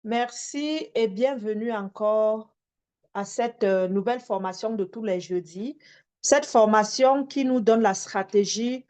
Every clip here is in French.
Merci et bienvenue encore à cette nouvelle formation de tous les jeudis. Cette formation qui nous donne la stratégie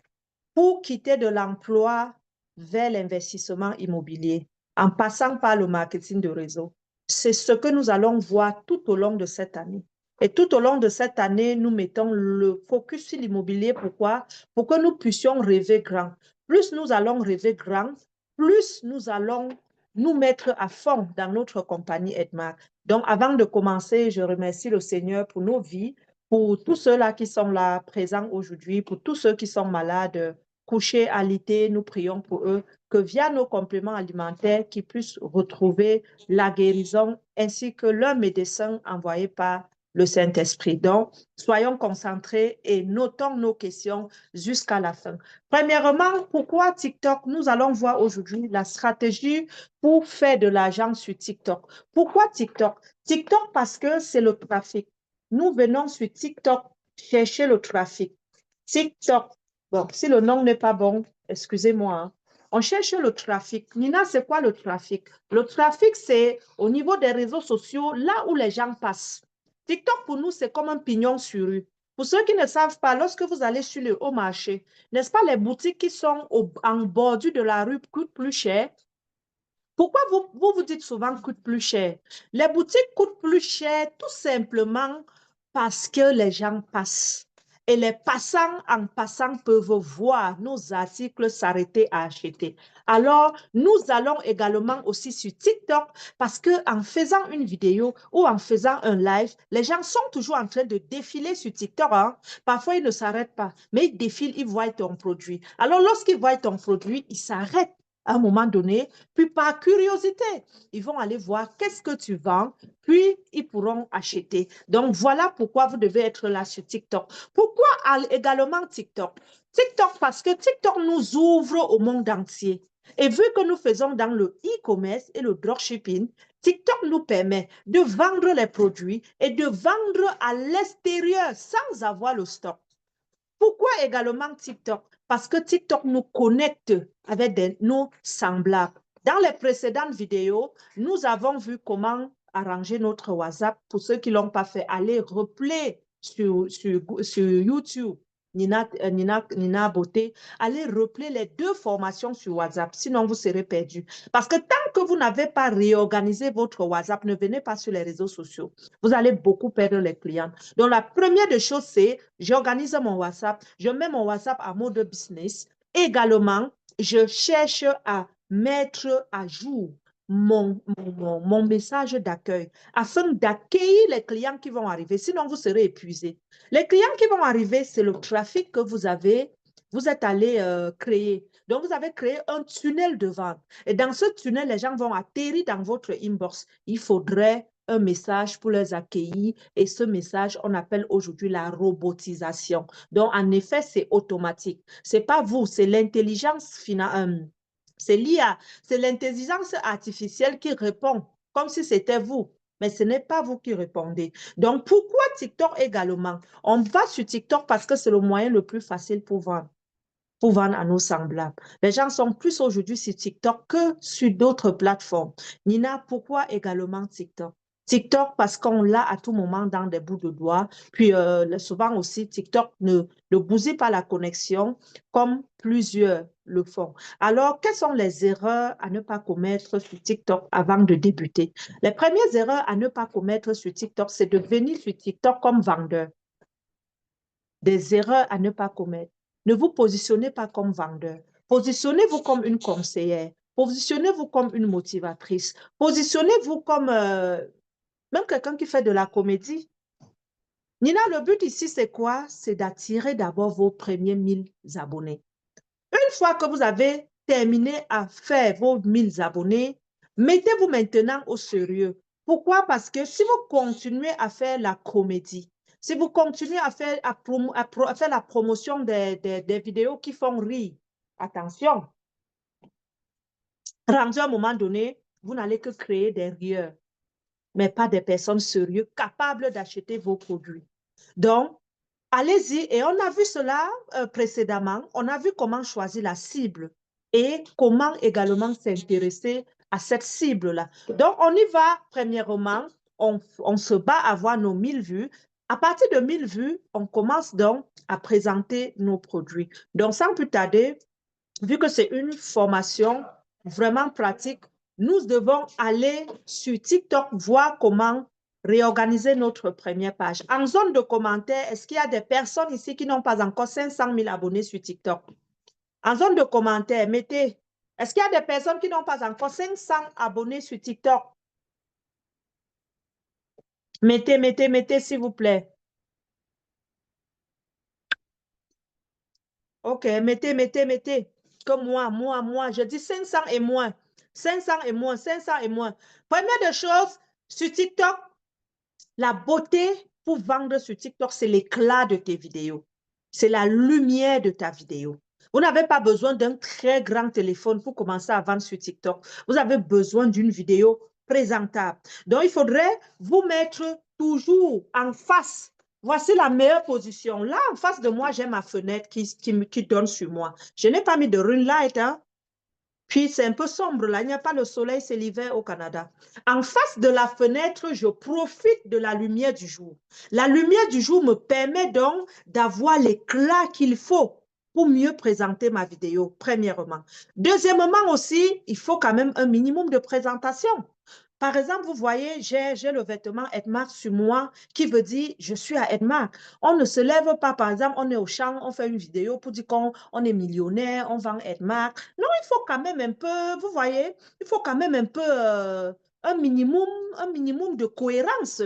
pour quitter de l'emploi vers l'investissement immobilier en passant par le marketing de réseau. C'est ce que nous allons voir tout au long de cette année. Et tout au long de cette année, nous mettons le focus sur l'immobilier. Pourquoi? Pour que nous puissions rêver grand. Plus nous allons rêver grand, plus nous allons nous mettre à fond dans notre compagnie Edmark. Donc, avant de commencer, je remercie le Seigneur pour nos vies, pour tous ceux-là qui sont là présents aujourd'hui, pour tous ceux qui sont malades, couchés, alités, nous prions pour eux, que via nos compléments alimentaires, qu'ils puissent retrouver la guérison ainsi que leur médecin envoyé par le Saint-Esprit. Donc, soyons concentrés et notons nos questions jusqu'à la fin. Premièrement, pourquoi TikTok? Nous allons voir aujourd'hui la stratégie pour faire de l'argent sur TikTok. Pourquoi TikTok? TikTok parce que c'est le trafic. Nous venons sur TikTok chercher le trafic. TikTok, bon, si le nom n'est pas bon, excusez-moi, hein. On cherche le trafic. Nina, c'est quoi le trafic? Le trafic, c'est au niveau des réseaux sociaux, là où les gens passent. TikTok, pour nous, c'est comme un pignon sur rue. Pour ceux qui ne savent pas, lorsque vous allez sur le haut marché, n'est-ce pas, les boutiques qui sont en bordure de la rue coûtent plus cher? Pourquoi vous dites souvent coûte plus cher? Les boutiques coûtent plus cher tout simplement parce que les gens passent. Et les passants en passant peuvent voir nos articles s'arrêter à acheter. Alors, nous allons également aussi sur TikTok parce que en faisant une vidéo ou en faisant un live, les gens sont toujours en train de défiler sur TikTok, hein. Parfois, ils ne s'arrêtent pas, mais ils défilent, ils voient ton produit. Alors, lorsqu'ils voient ton produit, ils s'arrêtent à un moment donné, puis par curiosité, ils vont aller voir qu'est-ce que tu vends, puis ils pourront acheter. Donc voilà pourquoi vous devez être là sur TikTok. Pourquoi également TikTok? TikTok parce que TikTok nous ouvre au monde entier. Et vu que nous faisons dans le e-commerce et le dropshipping, TikTok nous permet de vendre les produits et de vendre à l'extérieur sans avoir le stock. Pourquoi également TikTok? Parce que TikTok nous connecte avec nos semblables. Dans les précédentes vidéos, nous avons vu comment arranger notre WhatsApp. Pour ceux qui ne l'ont pas fait, allez replay sur YouTube. Nina Beauté, allez replay les deux formations sur WhatsApp, sinon vous serez perdu. Parce que tant que vous n'avez pas réorganisé votre WhatsApp, ne venez pas sur les réseaux sociaux. Vous allez beaucoup perdre les clients. Donc, la première des choses, c'est j'organise mon WhatsApp, je mets mon WhatsApp en mode business. Également, je cherche à mettre à jour mon message d'accueil afin d'accueillir les clients qui vont arriver. Sinon, vous serez épuisé. Les clients qui vont arriver, c'est le trafic que vous êtes allé créer. Donc, vous avez créé un tunnel de vente. Et dans ce tunnel, les gens vont atterrir dans votre inbox. Il faudrait un message pour les accueillir et ce message, on appelle aujourd'hui la robotisation. Donc, en effet, c'est automatique. Ce n'est pas vous, c'est l'intelligence finale. C'est l'IA, c'est l'intelligence artificielle qui répond comme si c'était vous. Mais ce n'est pas vous qui répondez. Donc, pourquoi TikTok également? On va sur TikTok parce que c'est le moyen le plus facile pour vendre à nos semblables. Les gens sont plus aujourd'hui sur TikTok que sur d'autres plateformes. Nina, pourquoi également TikTok? TikTok parce qu'on l'a à tout moment dans des bouts de doigts. Puis souvent aussi, TikTok ne bousille pas la connexion comme plusieurs le font. Alors, quelles sont les erreurs à ne pas commettre sur TikTok avant de débuter? Les premières erreurs à ne pas commettre sur TikTok, c'est de venir sur TikTok comme vendeur. Des erreurs à ne pas commettre. Ne vous positionnez pas comme vendeur. Positionnez-vous comme une conseillère. Positionnez-vous comme une motivatrice. Positionnez-vous comme même quelqu'un qui fait de la comédie. Nina, le but ici, c'est quoi? C'est d'attirer d'abord vos premiers 1000 abonnés. Une fois que vous avez terminé à faire vos 1000 abonnés, mettez-vous maintenant au sérieux. Pourquoi? Parce que si vous continuez à faire la comédie, si vous continuez à faire, à faire la promotion des vidéos qui font rire, attention, rendu à un moment donné, vous n'allez que créer des rieurs, mais pas des personnes sérieuses capables d'acheter vos produits. Donc, allez-y, et on a vu cela précédemment, on a vu comment choisir la cible et comment également s'intéresser à cette cible-là. Donc, on y va, premièrement, on se bat à avoir nos 1000 vues. À partir de 1000 vues, on commence donc à présenter nos produits. Donc, sans plus tarder, vu que c'est une formation vraiment pratique, nous devons aller sur TikTok voir comment réorganiser notre première page. En zone de commentaires, est-ce qu'il y a des personnes ici qui n'ont pas encore 500 000 abonnés sur TikTok? En zone de commentaires, mettez, est-ce qu'il y a des personnes qui n'ont pas encore 500 abonnés sur TikTok? Mettez, s'il vous plaît. OK, mettez. Comme moi. Je dis 500 et moins. 500 et moins, 500 et moins. Première des choses, sur TikTok, la beauté pour vendre sur TikTok, c'est l'éclat de tes vidéos. C'est la lumière de ta vidéo. Vous n'avez pas besoin d'un très grand téléphone pour commencer à vendre sur TikTok. Vous avez besoin d'une vidéo présentable. Donc, il faudrait vous mettre toujours en face. Voici la meilleure position. Là, en face de moi, j'ai ma fenêtre qui donne sur moi. Je n'ai pas mis de ring light, hein? Puis c'est un peu sombre là, il n'y a pas le soleil, c'est l'hiver au Canada. En face de la fenêtre, je profite de la lumière du jour. La lumière du jour me permet donc d'avoir l'éclat qu'il faut pour mieux présenter ma vidéo, premièrement. Deuxièmement aussi, il faut quand même un minimum de présentation. Par exemple, vous voyez, j'ai le vêtement Edmark sur moi qui veut dire je suis à Edmark. On ne se lève pas, par exemple, on est au champ, on fait une vidéo pour dire qu'on est millionnaire, on vend Edmark. Non, il faut quand même un peu, vous voyez, il faut quand même un peu un minimum de cohérence.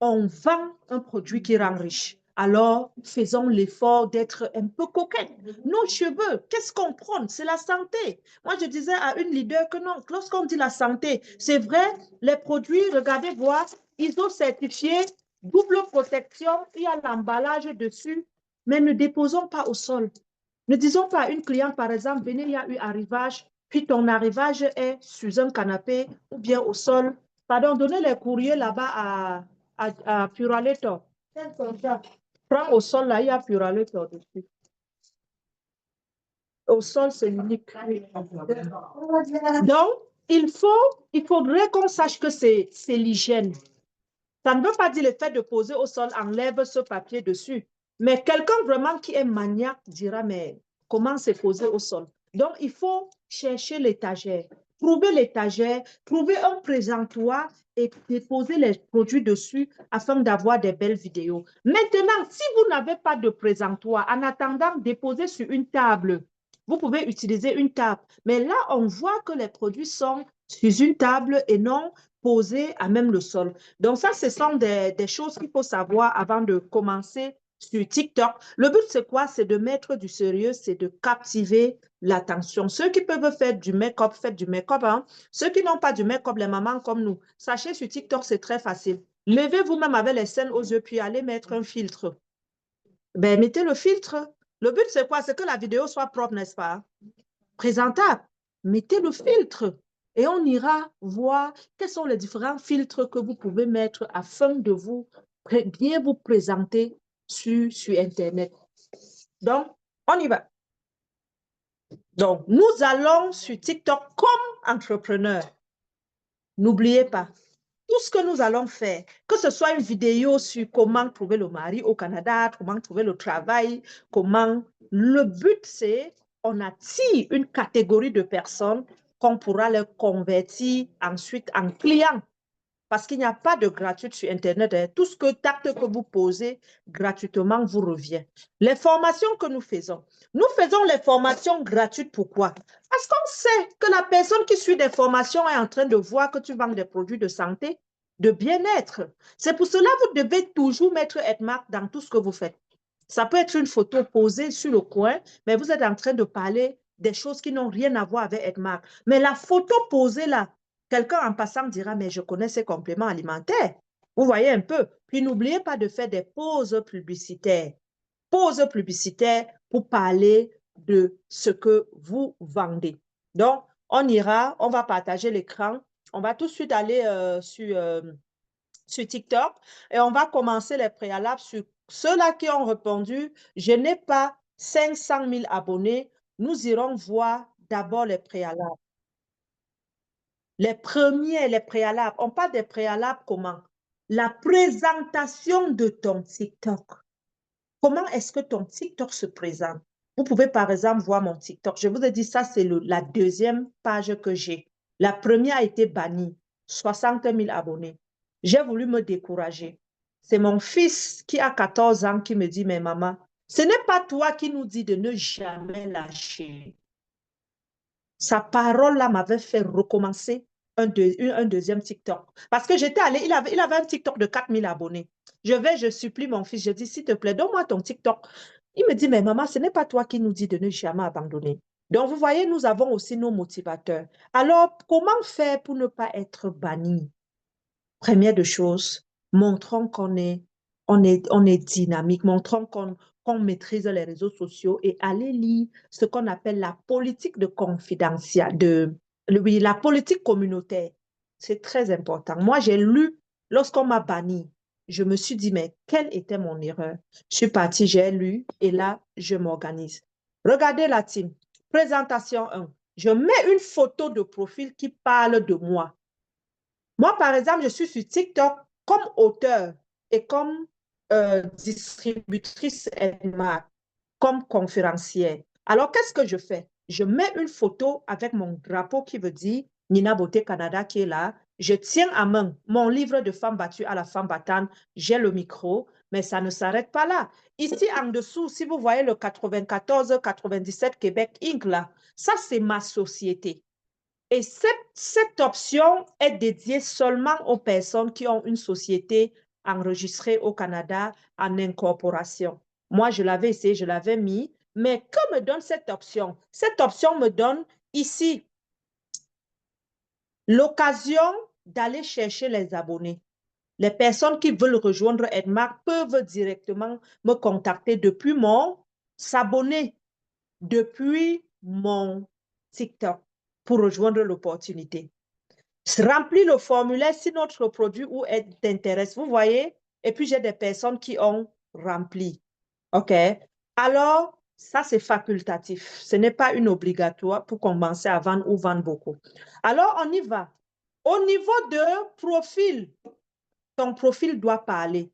On vend un produit qui rend riche. Alors, faisons l'effort d'être un peu coquette. Nos cheveux, qu'est-ce qu'on prend? C'est la santé. Moi, je disais à une leader que non, lorsqu'on dit la santé, c'est vrai, les produits, regardez voir, ISO certifié, double protection, il y a l'emballage dessus, mais ne déposons pas au sol. Ne disons pas à une cliente, par exemple, venez, il y a eu arrivage, puis ton arrivage est sur un canapé ou bien au sol. Pardon, donnez les courriers là-bas à Puraleto. Prends au sol, là, il y a Puraleto dessus. Au sol, c'est unique. Donc, il faudrait qu'on sache que c'est l'hygiène. Ça ne veut pas dire le fait de poser au sol, enlève ce papier dessus. Mais quelqu'un vraiment qui est maniaque dira, mais comment c'est posé au sol? Donc, il faut chercher l'étagère, trouver un présentoir et déposer les produits dessus afin d'avoir des belles vidéos. Maintenant, si vous n'avez pas de présentoir, en attendant, déposez sur une table. Vous pouvez utiliser une table. Mais là, on voit que les produits sont sur une table et non posés à même le sol. Donc ça, ce sont des choses qu'il faut savoir avant de commencer sur TikTok. Le but, c'est quoi? C'est de mettre du sérieux, c'est de captiver l'attention. Ceux qui peuvent faire du make-up, faites du make-up. Hein? Ceux qui n'ont pas du make-up, les mamans comme nous, sachez, sur TikTok, c'est très facile. Levez vous-même avec les scènes aux yeux, puis allez mettre un filtre. Ben, mettez le filtre. Le but, c'est quoi? C'est que la vidéo soit propre, n'est-ce pas? Présentable. Mettez le filtre et on ira voir quels sont les différents filtres que vous pouvez mettre afin de bien vous présenter sur Internet. Donc, on y va. Donc, nous allons sur TikTok comme entrepreneurs. N'oubliez pas, tout ce que nous allons faire, que ce soit une vidéo sur comment trouver le mari au Canada, comment trouver le travail, le but c'est on attire une catégorie de personnes qu'on pourra les convertir ensuite en clients. Parce qu'il n'y a pas de gratuit sur Internet. Hein. Tout ce acte que vous posez gratuitement vous revient. Les formations que nous faisons les formations gratuites. Pourquoi? Parce qu'on sait que la personne qui suit des formations est en train de voir que tu vends des produits de santé, de bien-être. C'est pour cela que vous devez toujours mettre Edmark dans tout ce que vous faites. Ça peut être une photo posée sur le coin, mais vous êtes en train de parler des choses qui n'ont rien à voir avec Edmark. Mais la photo posée là, quelqu'un en passant dira, mais je connais ces compléments alimentaires. Vous voyez un peu. Puis n'oubliez pas de faire des pauses publicitaires. Pauses publicitaires pour parler de ce que vous vendez. Donc, on ira, on va partager l'écran. On va tout de suite aller sur TikTok et on va commencer les préalables sur ceux-là qui ont répondu. Je n'ai pas 500 000 abonnés. Nous irons voir d'abord les préalables. Les premiers, les préalables. On parle des préalables comment? La présentation de ton TikTok. Comment est-ce que ton TikTok se présente? Vous pouvez par exemple voir mon TikTok. Je vous ai dit, ça c'est la deuxième page que j'ai. La première a été bannie, 60 000 abonnés. J'ai voulu me décourager. C'est mon fils qui a 14 ans qui me dit, mais maman, ce n'est pas toi qui nous dis de ne jamais lâcher. Sa parole-là m'avait fait recommencer un deuxième TikTok. Parce que j'étais allée, il avait un TikTok de 4 000 abonnés. Je supplie mon fils, je dis, s'il te plaît, donne-moi ton TikTok. Il me dit, mais maman, ce n'est pas toi qui nous dis de ne jamais abandonner. Donc, vous voyez, nous avons aussi nos motivateurs. Alors, comment faire pour ne pas être banni? Première de choses, montrons qu'on est dynamique, montrons qu'on maîtrise les réseaux sociaux et allez lire ce qu'on appelle la politique de confidentialité, oui, la politique communautaire. C'est très important. Moi, j'ai lu, lorsqu'on m'a banni, je me suis dit, mais quelle était mon erreur? Je suis partie, j'ai lu et là, je m'organise. Regardez la team. Présentation 1. Je mets une photo de profil qui parle de moi. Moi, par exemple, je suis sur TikTok comme auteur et comme distributrice et marque, comme conférencière. Alors, qu'est-ce que je fais? Je mets une photo avec mon drapeau qui veut dire Nina Beauté Canada qui est là. Je tiens à main mon livre de femme battue à la femme battante. J'ai le micro, mais ça ne s'arrête pas là. Ici, en dessous, si vous voyez le 94-97 Québec Inc. là, ça, c'est ma société. Et cette option est dédiée seulement aux personnes qui ont une société enregistrée au Canada en incorporation. Moi, je l'avais essayé, je l'avais mis, mais que me donne cette option? Cette option me donne ici l'occasion d'aller chercher les abonnés. Les personnes qui veulent rejoindre Edmark peuvent directement me contacter depuis s'abonner depuis mon TikTok pour rejoindre l'opportunité. Remplis le formulaire si notre produit ou aide t'intéresse. Vous voyez? Et puis, j'ai des personnes qui ont rempli. OK? Alors, ça, c'est facultatif. Ce n'est pas une obligatoire pour commencer à vendre ou vendre beaucoup. Alors, on y va. Au niveau de profil, ton profil doit parler.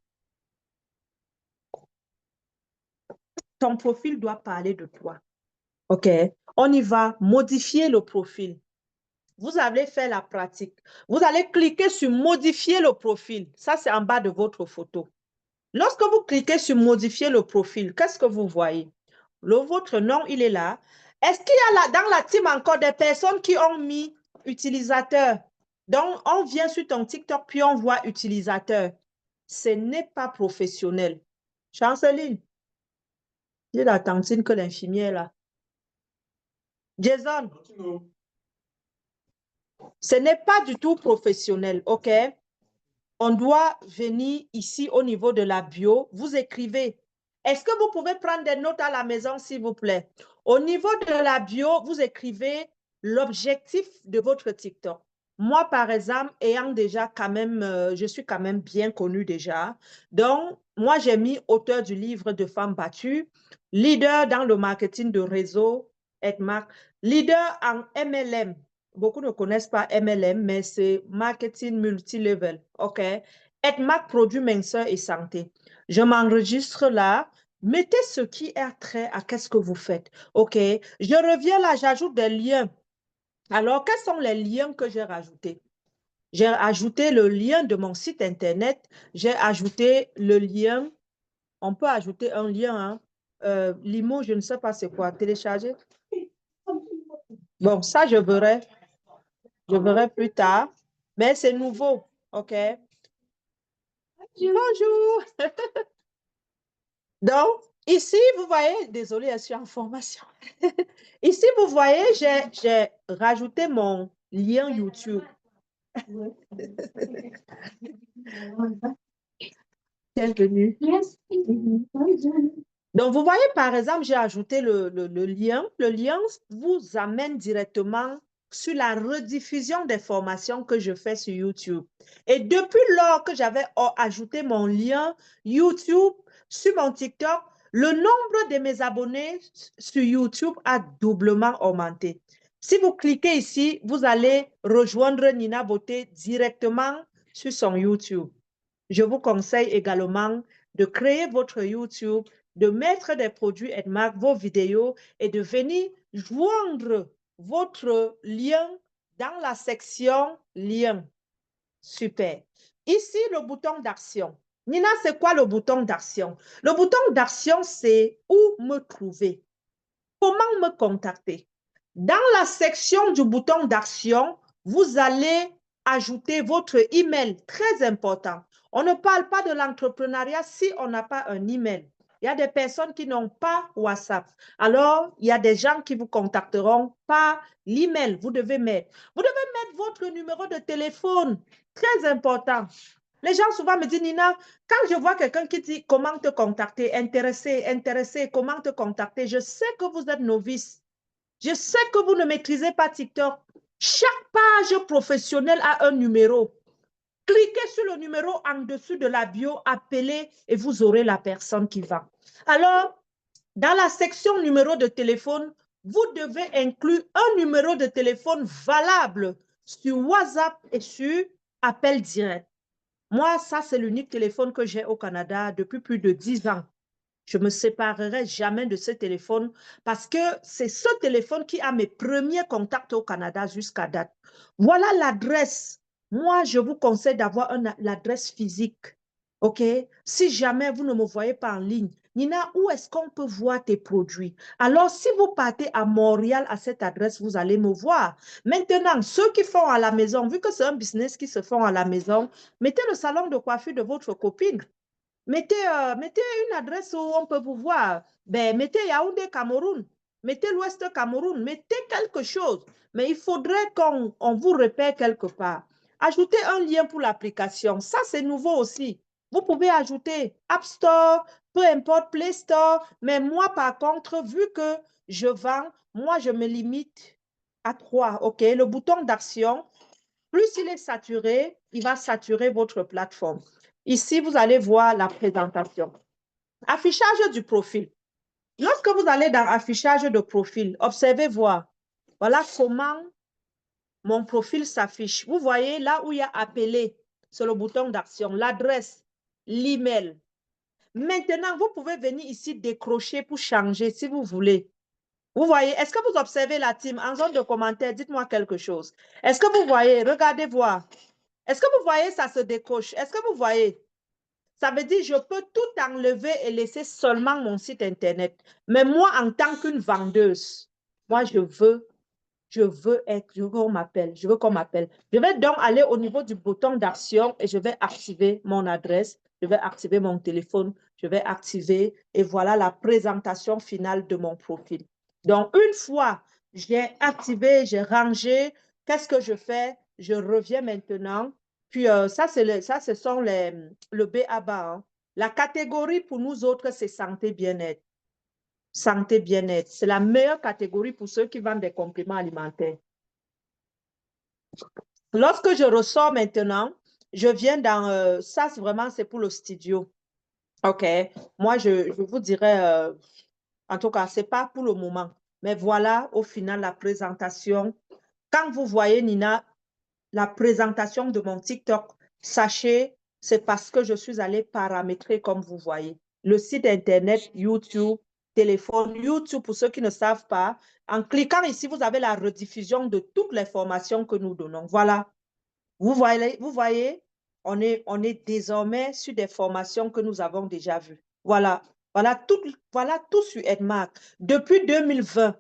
Ton profil doit parler de toi. OK? On y va. Modifier le profil. Vous allez faire la pratique. Vous allez cliquer sur modifier le profil. Ça, c'est en bas de votre photo. Lorsque vous cliquez sur modifier le profil, qu'est-ce que vous voyez? Votre nom, il est là. Est-ce qu'il y a là, dans la team encore des personnes qui ont mis utilisateur? Donc, on vient sur ton TikTok, puis on voit utilisateur. Ce n'est pas professionnel. Chanceline, dis la tantine que l'infirmière là. Jason, ce n'est pas du tout professionnel, OK? On doit venir ici au niveau de la bio. Vous écrivez. Est-ce que vous pouvez prendre des notes à la maison, s'il vous plaît? Au niveau de la bio, vous écrivez l'objectif de votre TikTok. Moi, par exemple, ayant déjà quand même, je suis quand même bien connue déjà. Donc, moi, j'ai mis auteur du livre de femmes battues, leader dans le marketing de réseau, Edmark, leader en MLM. Beaucoup ne connaissent pas MLM, mais c'est marketing multilevel. OK? Edmark produit minceur et santé. Je m'enregistre là. Mettez ce qui est trait à qu'est-ce que vous faites. OK? Je reviens là, j'ajoute des liens. Alors, quels sont les liens que j'ai rajoutés? J'ai ajouté le lien de mon site Internet. J'ai ajouté le lien. On peut ajouter un lien. Hein? Limo, je ne sais pas c'est quoi. Télécharger. Bon, ça, je verrai. Je verrai plus tard. Mais c'est nouveau. OK? Bonjour. Donc, ici, vous voyez, désolée, je suis en formation. Ici, vous voyez, j'ai rajouté mon lien YouTube. Bienvenue. Donc, vous voyez, par exemple, j'ai ajouté le lien. Le lien vous amène directement sur la rediffusion des formations que je fais sur YouTube. Et depuis lors que j'avais ajouté mon lien YouTube sur mon TikTok, le nombre de mes abonnés sur YouTube a doublement augmenté. Si vous cliquez ici, vous allez rejoindre Nina Beauté directement sur son YouTube. Je vous conseille également de créer votre YouTube, de mettre des produits Edmark, vos vidéos et de venir joindre votre lien dans la section lien. Super. Ici, le bouton d'action. Nina, c'est quoi le bouton d'action? Le bouton d'action, c'est où me trouver. Comment me contacter? Dans la section du bouton d'action, vous allez ajouter votre email, très important. On ne parle pas de l'entrepreneuriat si on n'a pas un email. Il y a des personnes qui n'ont pas WhatsApp. Alors, il y a des gens qui vous contacteront par l'email. Vous devez mettre votre numéro de téléphone, très important. Les gens souvent me disent, Nina, quand je vois quelqu'un qui dit comment te contacter, intéressé, comment te contacter, je sais que vous êtes novice. Je sais que vous ne maîtrisez pas TikTok. Chaque page professionnelle a un numéro. Cliquez sur le numéro en dessous de la bio, appelez et vous aurez la personne qui va. Alors, dans la section numéro de téléphone, vous devez inclure un numéro de téléphone valable sur WhatsApp et sur appel direct. Moi, ça, c'est l'unique téléphone que j'ai au Canada depuis plus de 10 ans. Je ne me séparerai jamais de ce téléphone parce que c'est ce téléphone qui a mes premiers contacts au Canada jusqu'à date. Voilà l'adresse. Moi, je vous conseille d'avoir l'adresse physique. OK? Si jamais vous ne me voyez pas en ligne, Nina, où est-ce qu'on peut voir tes produits? Alors, si vous partez à Montréal à cette adresse, vous allez me voir. Maintenant, ceux qui font à la maison, vu que c'est un business qui se font à la maison, mettez le salon de coiffure de votre copine. Mettez une adresse où on peut vous voir. Ben, mettez Yaoundé, Cameroun. Mettez l'Ouest Cameroun. Mettez quelque chose. Mais il faudrait qu'on vous repère quelque part. Ajoutez un lien pour l'application. Ça, c'est nouveau aussi. Vous pouvez ajouter App Store, peu importe, Play Store. Mais moi, par contre, vu que je vends, moi, je me limite à 3. OK? Le bouton d'action, plus il est saturé, il va saturer votre plateforme. Ici, vous allez voir la présentation. Affichage du profil. Lorsque vous allez dans affichage de profil, observez voir. Voilà comment mon profil s'affiche. Vous voyez là où il y a appelé, c'est le bouton d'action, l'adresse, l'email. Maintenant, vous pouvez venir ici décrocher pour changer si vous voulez. Vous voyez, est-ce que vous observez la team? En zone de commentaires, dites-moi quelque chose. Est-ce que vous voyez? Regardez voir. Est-ce que vous voyez, ça se décoche? Est-ce que vous voyez? Ça veut dire, je peux tout enlever et laisser seulement mon site Internet. Mais moi, en tant qu'une vendeuse, moi, je veux qu'on m'appelle. Je veux qu'on m'appelle. Je vais donc aller au niveau du bouton d'action et je vais activer mon adresse. Je vais activer mon téléphone. Je vais activer et voilà la présentation finale de mon profil. Donc, une fois j'ai activé, j'ai rangé, qu'est-ce que je fais? Je reviens maintenant. Puis, ça, ce sont le B.A.B.A. Hein. La catégorie pour nous autres, c'est santé, bien-être. Santé, bien-être. C'est la meilleure catégorie pour ceux qui vendent des compléments alimentaires. Lorsque je ressors maintenant, je viens dans... ça, vraiment, c'est pour le studio. OK. Moi, je vous dirais... en tout cas, ce n'est pas pour le moment. Mais voilà, au final, la présentation. Quand vous voyez, Nina, la présentation de mon TikTok, sachez, c'est parce que je suis allée paramétrer comme vous voyez. Le site Internet, YouTube, téléphone, YouTube, pour ceux qui ne savent pas, en cliquant ici, vous avez la rediffusion de toutes les formations que nous donnons. Voilà. Vous voyez, on est désormais sur des formations que nous avons déjà vues. Voilà. Voilà tout sur Edmark. Depuis 2020,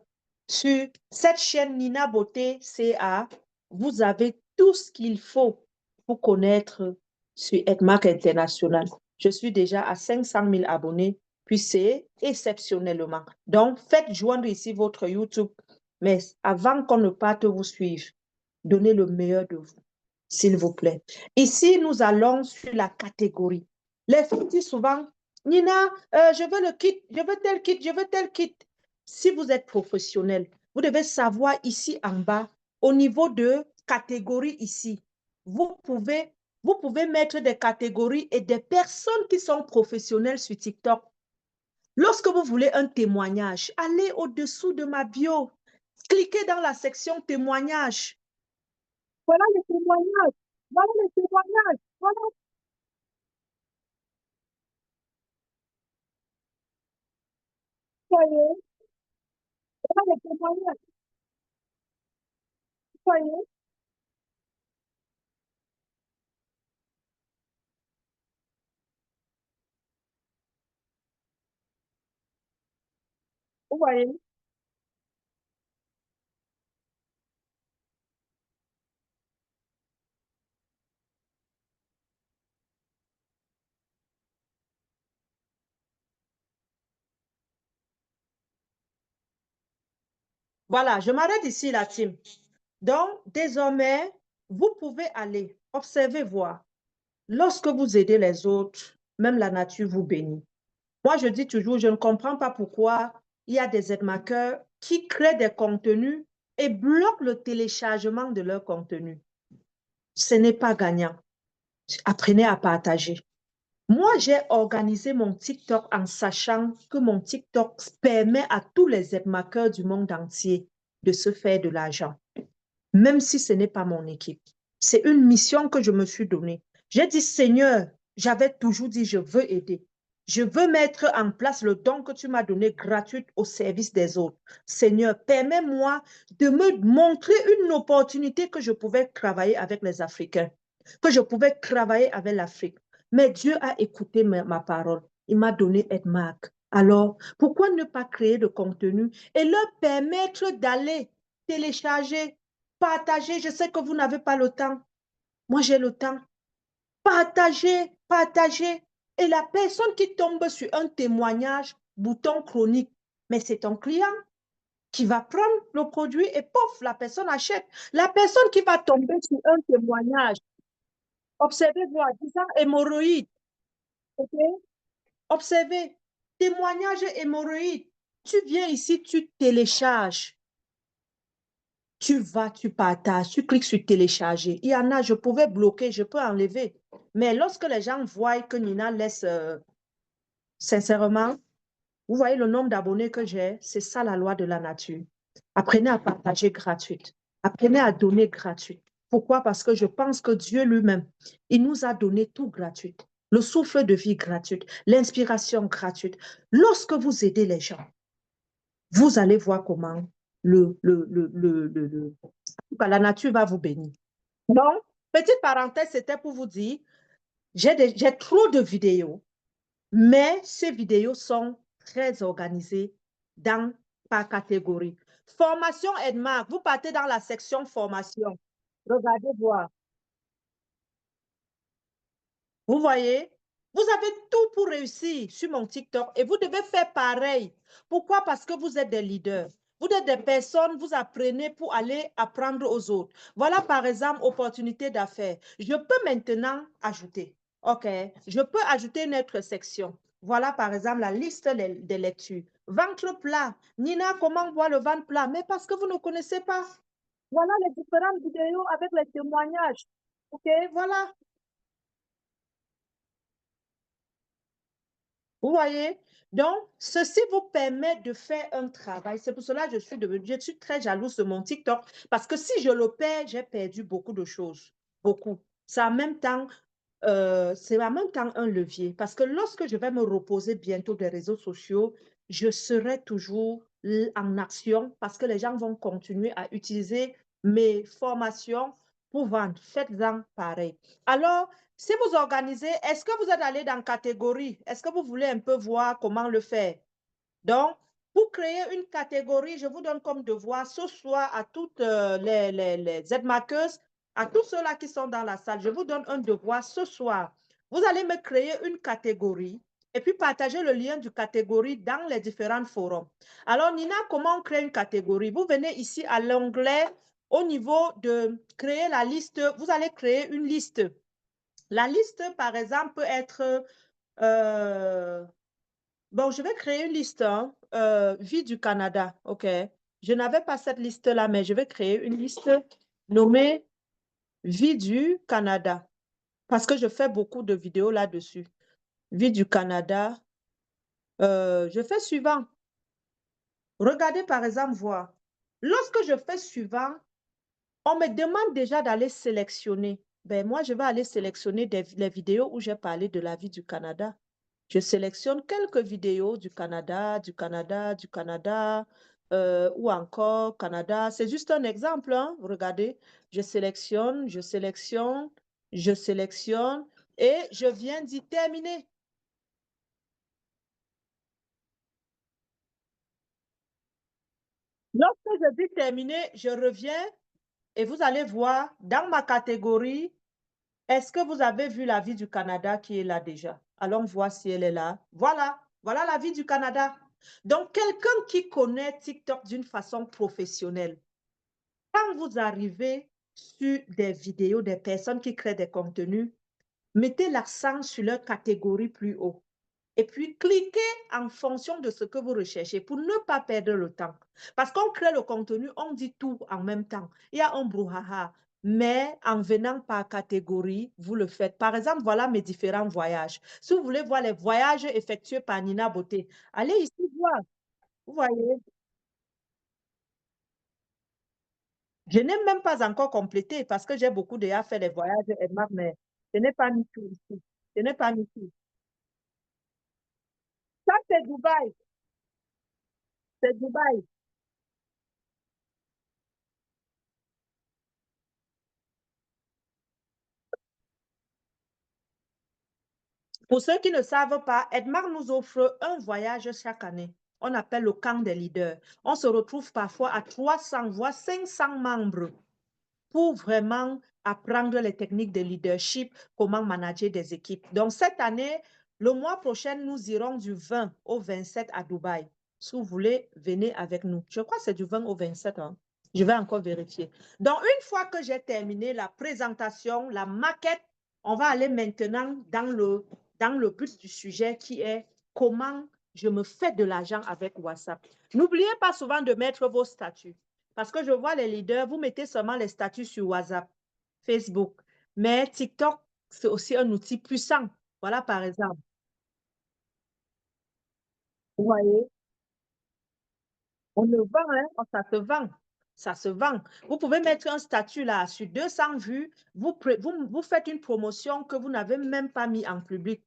sur cette chaîne Nina Beauté CA, vous avez tout ce qu'il faut pour connaître sur Edmark International. Je suis déjà à 500 000 abonnés, puis c'est exceptionnellement. Donc, faites joindre ici votre YouTube. Mais avant qu'on ne parte vous suivre, donnez le meilleur de vous, s'il vous plaît. Ici, nous allons sur la catégorie. Les filles disent souvent, Nina, je veux le kit, je veux tel kit, je veux tel kit. Si vous êtes professionnel, vous devez savoir ici en bas, au niveau de catégorie ici, vous pouvez mettre des catégories et des personnes qui sont professionnelles sur TikTok. Lorsque vous voulez un témoignage, allez au-dessous de ma bio. Cliquez dans la section témoignages. Voilà les témoignages. Voilà les témoignages. Voilà. Voyez, voilà les témoignages. Voyez, vous voyez. Voilà, je m'arrête ici, la team. Donc, désormais, vous pouvez aller observer, voir. Lorsque vous aidez les autres, même la nature vous bénit. Moi, je dis toujours, je ne comprends pas pourquoi il y a des arnaqueurs qui créent des contenus et bloquent le téléchargement de leur contenu. Ce n'est pas gagnant. Apprenez à partager. Moi, j'ai organisé mon TikTok en sachant que mon TikTok permet à tous les arnaqueurs du monde entier de se faire de l'argent, même si ce n'est pas mon équipe. C'est une mission que je me suis donnée. J'ai dit, Seigneur, j'avais toujours dit, je veux aider. Je veux mettre en place le don que tu m'as donné gratuit au service des autres. Seigneur, permets-moi de me montrer une opportunité que je pouvais travailler avec les Africains, que je pouvais travailler avec l'Afrique. Mais Dieu a écouté ma parole. Il m'a donné Edmark. Alors, pourquoi ne pas créer de contenu et leur permettre d'aller télécharger, partager? Je sais que vous n'avez pas le temps. Moi, j'ai le temps. Partager, partager. Et la personne qui tombe sur un témoignage, bouton chronique, mais c'est ton client qui va prendre le produit et pouf, la personne achète. La personne qui va tomber sur un témoignage, observez-vous, disant hémorroïde, ok? Observez, témoignage hémorroïde. Tu viens ici, tu télécharges. Tu vas, tu partages, tu cliques sur télécharger. Il y en a, je pouvais bloquer, je peux enlever. Mais lorsque les gens voient que Nina laisse, sincèrement, vous voyez le nombre d'abonnés que j'ai, c'est ça la loi de la nature. Apprenez à partager gratuite. Apprenez à donner gratuit. Pourquoi? Parce que je pense que Dieu lui-même, il nous a donné tout gratuit. Le souffle de vie gratuit, l'inspiration gratuite. Lorsque vous aidez les gens, vous allez voir comment la nature va vous bénir. Donc, petite parenthèse, c'était pour vous dire, j'ai trop de vidéos, mais ces vidéos sont très organisées par catégorie. Formation Edmark, vous partez dans la section formation. Regardez voir. Vous voyez, vous avez tout pour réussir sur mon TikTok et vous devez faire pareil. Pourquoi? Parce que vous êtes des leaders. Vous êtes des personnes, vous apprenez pour aller apprendre aux autres. Voilà par exemple, opportunité d'affaires. Je peux maintenant ajouter. OK. Je peux ajouter une autre section. Voilà par exemple la liste des lectures. Ventre plat. Nina, comment voir le ventre plat? Mais parce que vous ne connaissez pas. Voilà les différentes vidéos avec les témoignages. OK, voilà. Vous voyez? Donc, ceci vous permet de faire un travail. C'est pour cela que je suis très jalouse de mon TikTok parce que si je le perds, j'ai perdu beaucoup de choses. Beaucoup. C'est en même temps un levier parce que lorsque je vais me reposer bientôt des réseaux sociaux, je serai toujours en action parce que les gens vont continuer à utiliser mes formations pour vendre. Faites-en pareil. Alors, si vous organisez, est-ce que vous êtes allé dans catégorie? Est-ce que vous voulez un peu voir comment le faire? Donc, pour créer une catégorie, je vous donne comme devoir ce soir à toutes les aides-marqueuses, à tous ceux-là qui sont dans la salle, je vous donne un devoir ce soir. Vous allez me créer une catégorie et puis partager le lien du catégorie dans les différents forums. Alors, Nina, comment on crée une catégorie? Vous venez ici à l'onglet au niveau de créer la liste. Vous allez créer une liste. La liste, par exemple, peut être bon, je vais créer une liste, hein, Vie du Canada, OK. Je n'avais pas cette liste-là, mais je vais créer une liste nommée Vie du Canada, parce que je fais beaucoup de vidéos là-dessus. Vie du Canada, je fais suivant. Regardez par exemple, voir. Lorsque je fais suivant, on me demande déjà d'aller sélectionner. Ben, moi, je vais aller sélectionner les vidéos où j'ai parlé de la vie du Canada. Je sélectionne quelques vidéos du Canada, du Canada, du Canada, ou encore Canada. C'est juste un exemple, hein. Regardez, je sélectionne, je sélectionne, je sélectionne et je viens d'y terminer. Lorsque je dis terminer, je reviens et vous allez voir dans ma catégorie, est-ce que vous avez vu la vie du Canada qui est là déjà? Allons voir si elle est là. Voilà, voilà la vie du Canada. Donc, quelqu'un qui connaît TikTok d'une façon professionnelle, quand vous arrivez sur des vidéos des personnes qui créent des contenus, mettez l'accent sur leur catégorie plus haut. Et puis, cliquez en fonction de ce que vous recherchez pour ne pas perdre le temps. Parce qu'on crée le contenu, on dit tout en même temps. Il y a un brouhaha. Mais en venant par catégorie, vous le faites. Par exemple, voilà mes différents voyages. Si vous voulez voir les voyages effectués par Nina Beauté, allez ici voir. Vous voyez, je n'ai même pas encore complété parce que j'ai beaucoup déjà fait les voyages, Edmar, mais ce n'est pas mis tout ici. Ce n'est pas mis tout. Ça, c'est Dubaï. C'est Dubaï. Pour ceux qui ne savent pas, Edmar nous offre un voyage chaque année. On appelle le camp des leaders. On se retrouve parfois à 300 voire 500 membres pour vraiment apprendre les techniques de leadership, comment manager des équipes. Donc, cette année, le mois prochain, nous irons du 20 au 27 à Dubaï. Si vous voulez, venez avec nous. Je crois que c'est du 20 au 27, hein. Je vais encore vérifier. Donc, une fois que j'ai terminé la présentation, la maquette, on va aller maintenant dans le but du sujet qui est comment je me fais de l'argent avec WhatsApp. N'oubliez pas souvent de mettre vos statuts. Parce que je vois les leaders, vous mettez seulement les statuts sur WhatsApp, Facebook. Mais TikTok, c'est aussi un outil puissant. Voilà, par exemple. Vous voyez, on le vend, hein, ça se vend. Ça se vend. Vous pouvez mettre un statut là sur 200 vues. Vous faites une promotion que vous n'avez même pas mis en public.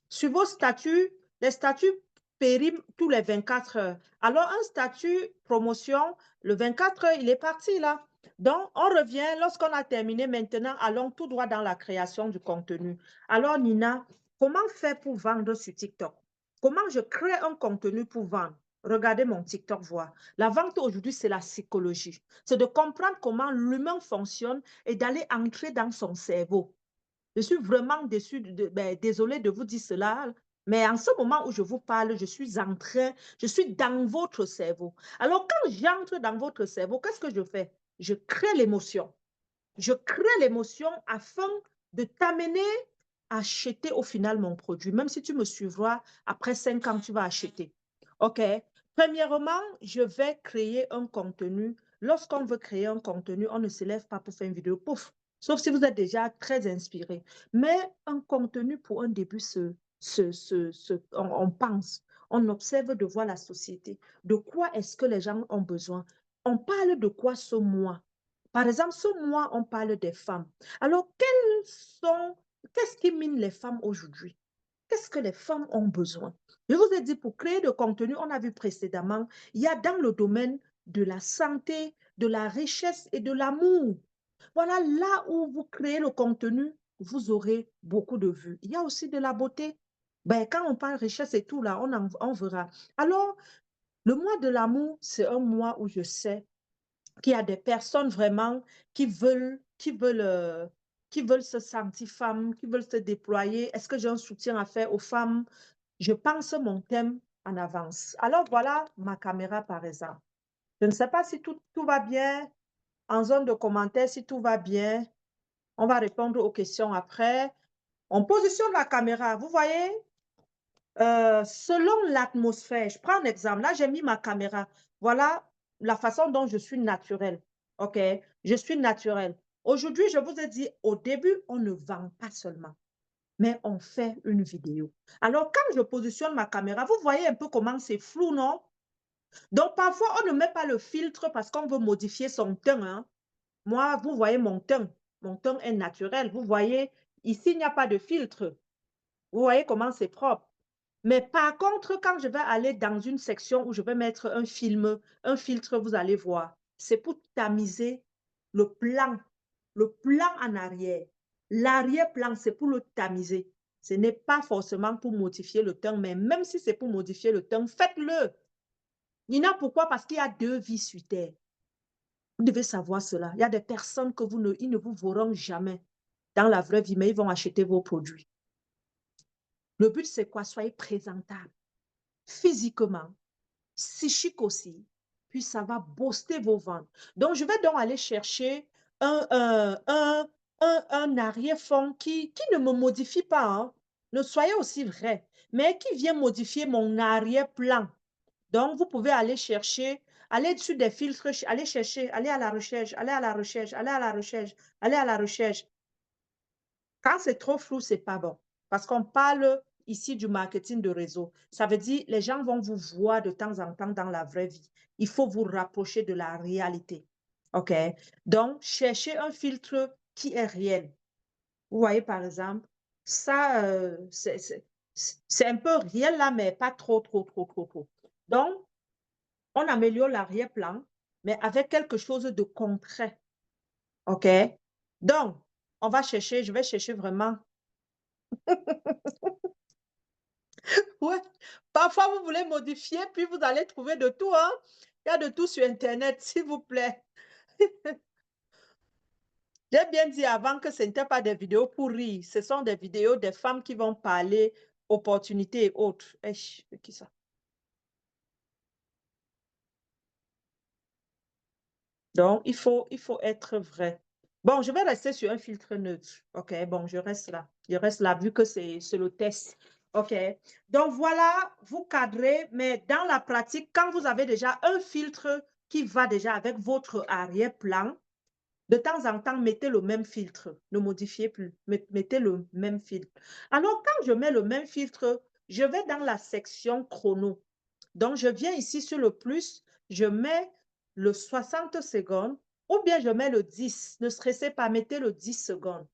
Sur vos statuts, les statuts périment tous les 24 heures. Alors, un statut promotion, le 24 heures, il est parti là. Donc, on revient, lorsqu'on a terminé maintenant, allons tout droit dans la création du contenu. Alors, Nina, comment faire pour vendre sur TikTok? Comment je crée un contenu pour vendre? Regardez mon TikTok voix. La vente aujourd'hui, c'est la psychologie. C'est de comprendre comment l'humain fonctionne et d'aller entrer dans son cerveau. Je suis vraiment déçue, désolée de vous dire cela, mais en ce moment où je vous parle, je suis en train, je suis dans votre cerveau. Alors, quand j'entre dans votre cerveau, qu'est-ce que je fais? Je crée l'émotion. Je crée l'émotion afin de t'amener à acheter au final mon produit. Même si tu me suivras, après 5 ans, tu vas acheter. OK? Premièrement, je vais créer un contenu. Lorsqu'on veut créer un contenu, on ne se lève pas pour faire une vidéo. Pouf! Sauf si vous êtes déjà très inspiré. Mais un contenu pour un début, on pense, on observe de voir la société. De quoi est-ce que les gens ont besoin? On parle de quoi ce mois? Par exemple, ce mois, on parle des femmes. Alors, qu'est-ce qui mine les femmes aujourd'hui? Qu'est-ce que les femmes ont besoin? Je vous ai dit, pour créer de contenu, on a vu précédemment, il y a dans le domaine de la santé, de la richesse et de l'amour. Voilà, là où vous créez le contenu, vous aurez beaucoup de vues. Il y a aussi de la beauté. Ben, quand on parle richesse et tout, là, on verra. Alors, le mois de l'amour, c'est un mois où je sais qu'il y a des personnes vraiment qui veulent se sentir femmes, qui veulent se déployer. Est-ce que j'ai un soutien à faire aux femmes? Je pense mon thème en avance. Alors voilà ma caméra par exemple. Je ne sais pas si tout va bien. En zone de commentaires, si tout va bien, on va répondre aux questions après. On positionne la caméra. Vous voyez, selon l'atmosphère, je prends un exemple. Là, j'ai mis ma caméra. Voilà la façon dont je suis naturelle. OK? Je suis naturelle. Aujourd'hui, je vous ai dit, au début, on ne vend pas seulement, mais on fait une vidéo. Alors, quand je positionne ma caméra, vous voyez un peu comment c'est flou, non? Donc, parfois, on ne met pas le filtre parce qu'on veut modifier son teint, hein. Moi, vous voyez mon teint. Mon teint est naturel. Vous voyez, ici, il n'y a pas de filtre. Vous voyez comment c'est propre. Mais par contre, quand je vais aller dans une section où je vais mettre un film, un filtre, vous allez voir, c'est pour tamiser le plan en arrière. L'arrière-plan, c'est pour le tamiser. Ce n'est pas forcément pour modifier le teint, mais même si c'est pour modifier le teint, faites-le. Nina, pourquoi? Parce qu'il y a deux vies sur Terre. Vous devez savoir cela. Il y a des personnes que ils ne vous verront jamais dans la vraie vie, mais ils vont acheter vos produits. Le but, c'est quoi? Soyez présentable physiquement, psychique aussi, puis ça va booster vos ventes. Donc, je vais donc aller chercher un arrière-fond qui ne me modifie pas, hein. Ne soyez aussi vrai, mais qui vient modifier mon arrière-plan. Donc, vous pouvez aller chercher, aller sur des filtres, aller chercher, aller à la recherche, aller à la recherche, aller à la recherche, aller à la recherche. Quand c'est trop flou, c'est pas bon. Parce qu'on parle ici du marketing de réseau. Ça veut dire les gens vont vous voir de temps en temps dans la vraie vie. Il faut vous rapprocher de la réalité. OK? Donc, cherchez un filtre qui est réel. Vous voyez, par exemple, ça, c'est un peu réel là, mais pas trop, trop, trop, trop, trop. Donc, on améliore l'arrière-plan, mais avec quelque chose de concret. OK? Donc, on va chercher, je vais chercher vraiment. Ouais. Parfois, vous voulez modifier, puis vous allez trouver de tout, hein. Il y a de tout sur Internet, s'il vous plaît. J'ai bien dit avant que ce n'était pas des vidéos pour rire. Ce sont des vidéos des femmes qui vont parler opportunités et autres. C'est qui ça? Donc, il faut être vrai. Bon, je vais rester sur un filtre neutre. OK, bon, je reste là. Je reste là, vu que c'est le test. OK. Donc, voilà, vous cadrez, mais dans la pratique, quand vous avez déjà un filtre qui va déjà avec votre arrière-plan, de temps en temps, mettez le même filtre. Ne modifiez plus. Mettez le même filtre. Alors, quand je mets le même filtre, je vais dans la section chrono. Donc, je viens ici sur le plus, je mets le 60 secondes ou bien je mets le 10. Ne stressez pas, mettez le 10 secondes,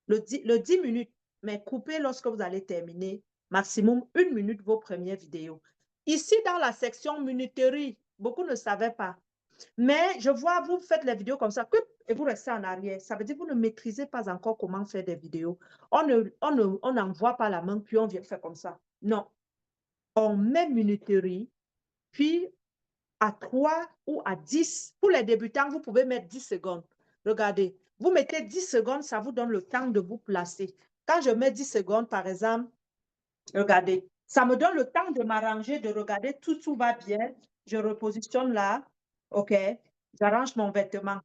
le 10 minutes, mais coupez lorsque vous allez terminer, maximum 1 minute vos premières vidéos. Ici, dans la section minuterie, beaucoup ne savaient pas, mais je vois, vous faites les vidéos comme ça, et vous restez en arrière. Ça veut dire que vous ne maîtrisez pas encore comment faire des vidéos. On n'envoie pas la main, puis on vient faire comme ça. Non, on met minuterie, puis à 3 ou à 10. Pour les débutants, vous pouvez mettre 10 secondes. Regardez, vous mettez 10 secondes, ça vous donne le temps de vous placer. Quand je mets 10 secondes, par exemple, regardez, ça me donne le temps de m'arranger, de regarder tout va bien. Je repositionne là, OK, j'arrange mon vêtement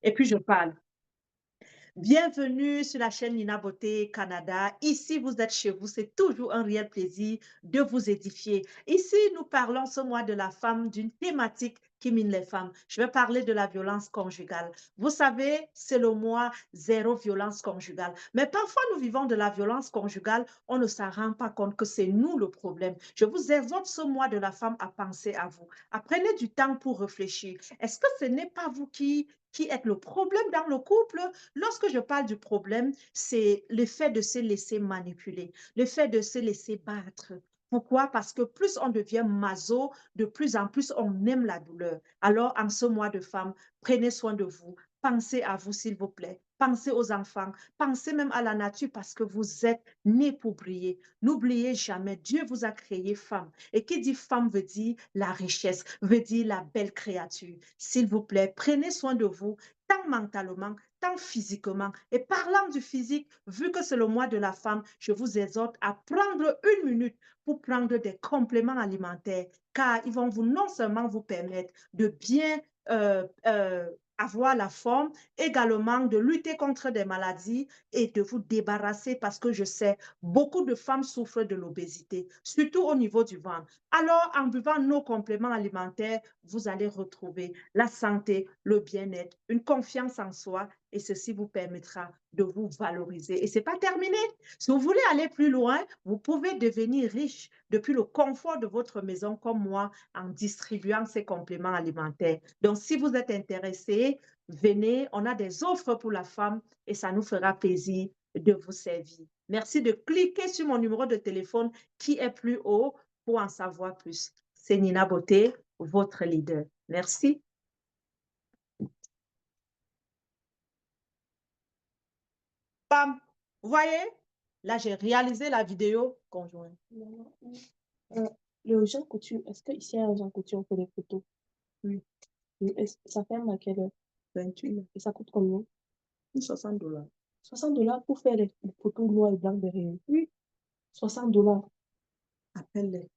et puis je parle. Bienvenue sur la chaîne Nina Beauté Canada. Ici, vous êtes chez vous. C'est toujours un réel plaisir de vous édifier. Ici, nous parlons ce mois de la femme d'une thématique qui mine les femmes. Je vais parler de la violence conjugale. Vous savez, c'est le mois zéro violence conjugale. Mais parfois, nous vivons de la violence conjugale. On ne s'en rend pas compte que c'est nous le problème. Je vous exhorte ce mois de la femme à penser à vous. Prenez du temps pour réfléchir. Est-ce que ce n'est pas vous qui êtes le problème dans le couple? Lorsque je parle du problème, c'est le fait de se laisser manipuler, le fait de se laisser battre. Pourquoi? Parce que plus on devient maso, de plus en plus on aime la douleur. Alors, en ce mois de femme, prenez soin de vous. Pensez à vous, s'il vous plaît. Pensez aux enfants. Pensez même à la nature parce que vous êtes nés pour briller. N'oubliez jamais, Dieu vous a créé femme. Et qui dit femme veut dire la richesse, veut dire la belle créature. S'il vous plaît, prenez soin de vous, tant mentalement, tant physiquement. Et parlant du physique, vu que c'est le mois de la femme, je vous exhorte à prendre 1 minute pour prendre des compléments alimentaires, car ils vont non seulement vous permettre de bien avoir la forme, également de lutter contre des maladies et de vous débarrasser parce que je sais, beaucoup de femmes souffrent de l'obésité, surtout au niveau du ventre. Alors, en buvant nos compléments alimentaires, vous allez retrouver la santé, le bien-être, une confiance en soi et ceci vous permettra de vous valoriser. Et ce n'est pas terminé. Si vous voulez aller plus loin, vous pouvez devenir riche depuis le confort de votre maison comme moi en distribuant ces compléments alimentaires. Donc, si vous êtes intéressé, venez, on a des offres pour la femme et ça nous fera plaisir de vous servir. Merci de cliquer sur mon numéro de téléphone qui est plus haut pour en savoir plus. C'est Nina Beauté, votre leader. Merci. Bam! Vous voyez? Là, j'ai réalisé la vidéo conjointe. Le Jean Couture, est-ce qu'ici, il y a un Jean Couture pour les photos? Oui. Ça ferme à quelle heure? 28. Et ça coûte combien? $60. 60 $ pour faire les photos noires et blancs derrière. Oui. 60 $. Appelle-les.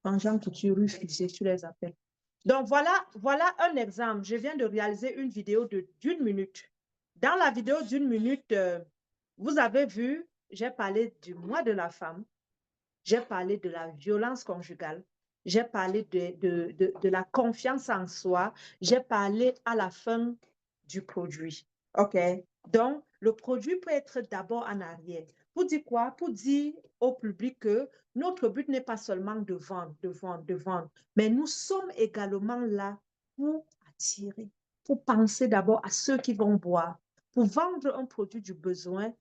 En Jean Couture, rue Fixée, tu les appelles. Donc, voilà un exemple. Je viens de réaliser une vidéo d'une minute. Dans la vidéo d'une minute, vous avez vu, j'ai parlé du mois de la femme. J'ai parlé de la violence conjugale. J'ai parlé de la confiance en soi. J'ai parlé à la fin du produit. OK? Donc, le produit peut être d'abord en arrière. Pour dire quoi? Pour dire au public que notre but n'est pas seulement de vendre, de vendre, de vendre, mais nous sommes également là pour attirer, pour penser d'abord à ceux qui vont boire. Pour vendre un produit du besoin,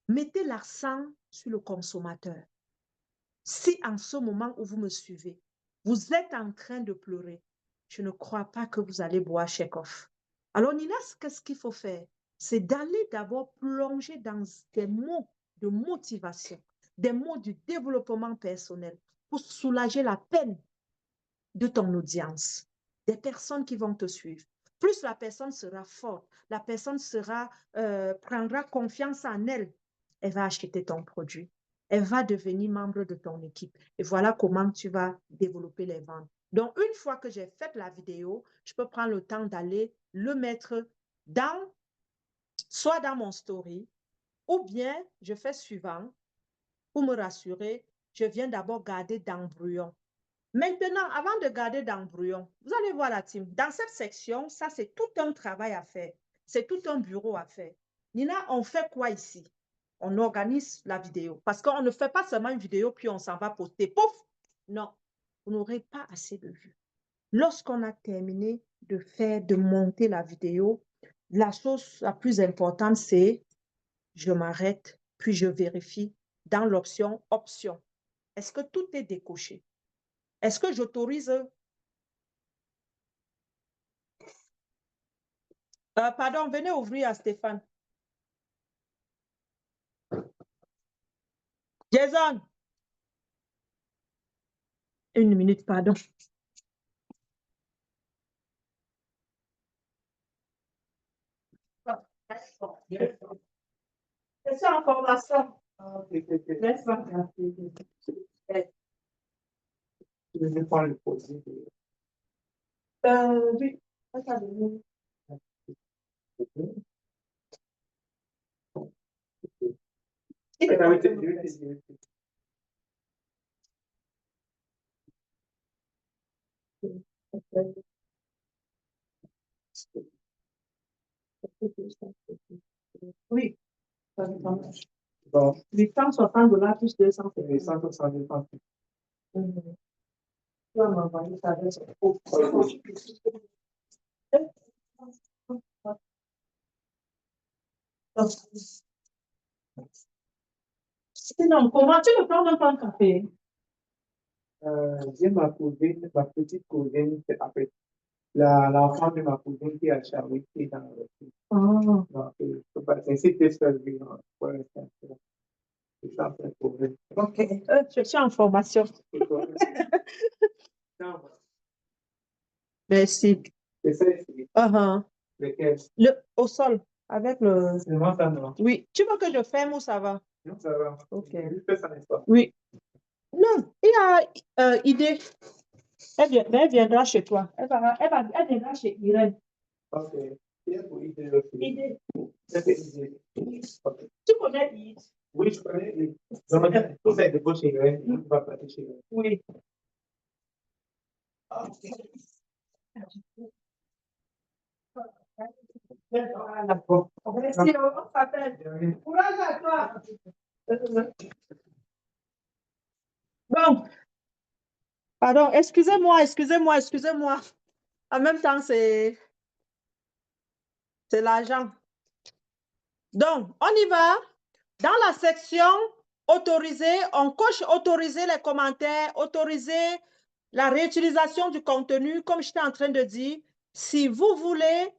mettez l'accent sur le consommateur. Si en ce moment où vous me suivez, vous êtes en train de pleurer, je ne crois pas que vous allez boire Chekhov. Alors, Nina, qu'est-ce qu'il faut faire? C'est d'aller d'abord plonger dans des mots de motivation, des mots du développement personnel pour soulager la peine de ton audience, des personnes qui vont te suivre. Plus la personne sera forte, la personne prendra confiance en elle, elle va acheter ton produit. Elle va devenir membre de ton équipe. Et voilà comment tu vas développer les ventes. Donc, une fois que j'ai fait la vidéo, je peux prendre le temps d'aller le mettre soit dans mon story, ou bien je fais suivant, pour me rassurer, je viens d'abord garder dans brouillon. Maintenant, avant de garder dans brouillon, vous allez voir la team. Dans cette section, ça, c'est tout un travail à faire. C'est tout un bureau à faire. Nina, on fait quoi ici? On organise la vidéo. Parce qu'on ne fait pas seulement une vidéo, puis on s'en va poster. Pouf! Non, vous n'aurez pas assez de vues. Lorsqu'on a terminé de monter la vidéo, la chose la plus importante, c'est je m'arrête, puis je vérifie dans l'option option. Est-ce que tout est décoché? Est-ce que j'autorise... pardon, venez ouvrir à Stéphane. Jason. Une minute, pardon. C'est ça, information. Laisse pas. Je vais pas le poser. Oui. Oui. Bon, 860 $ plus 200. les 160 francs. Tu vas m'envoyer ça avec Sinon, comment tu me prends même pas un café? J'ai ma cousine, ma petite cousine, après, l'enfant de ma cousine qui a charité dans le film. Ah. Donc, je peux pas inciter celui pour l'instant. Je suis en train de trouver. OK. Je suis en formation. Merci. C'est ça ici. Lequel? Au sol, avec le... C'est moi, ça, non? Oui. Tu veux que je ferme ou ça va? Non, ça va. OK. Je fais ça, n'est-ce pas? Oui. Non, il y a idée. Elle viendra chez toi. Elle viendra chez Irène. Ok. Il y a pour idée aussi. Idée. C'est idée. Ok. Tu connais Id? Oui, je connais. Donc, vous êtes de gauche chez Irène, vous va passer chez Irène. Oui. Merci, on s'appelle. Courage à toi. Bon, pardon, excusez-moi. En même temps, c'est l'argent. Donc, on y va. Dans la section autoriser, on coche autoriser les commentaires, autoriser la réutilisation du contenu, comme j'étais en train de dire. Si vous voulez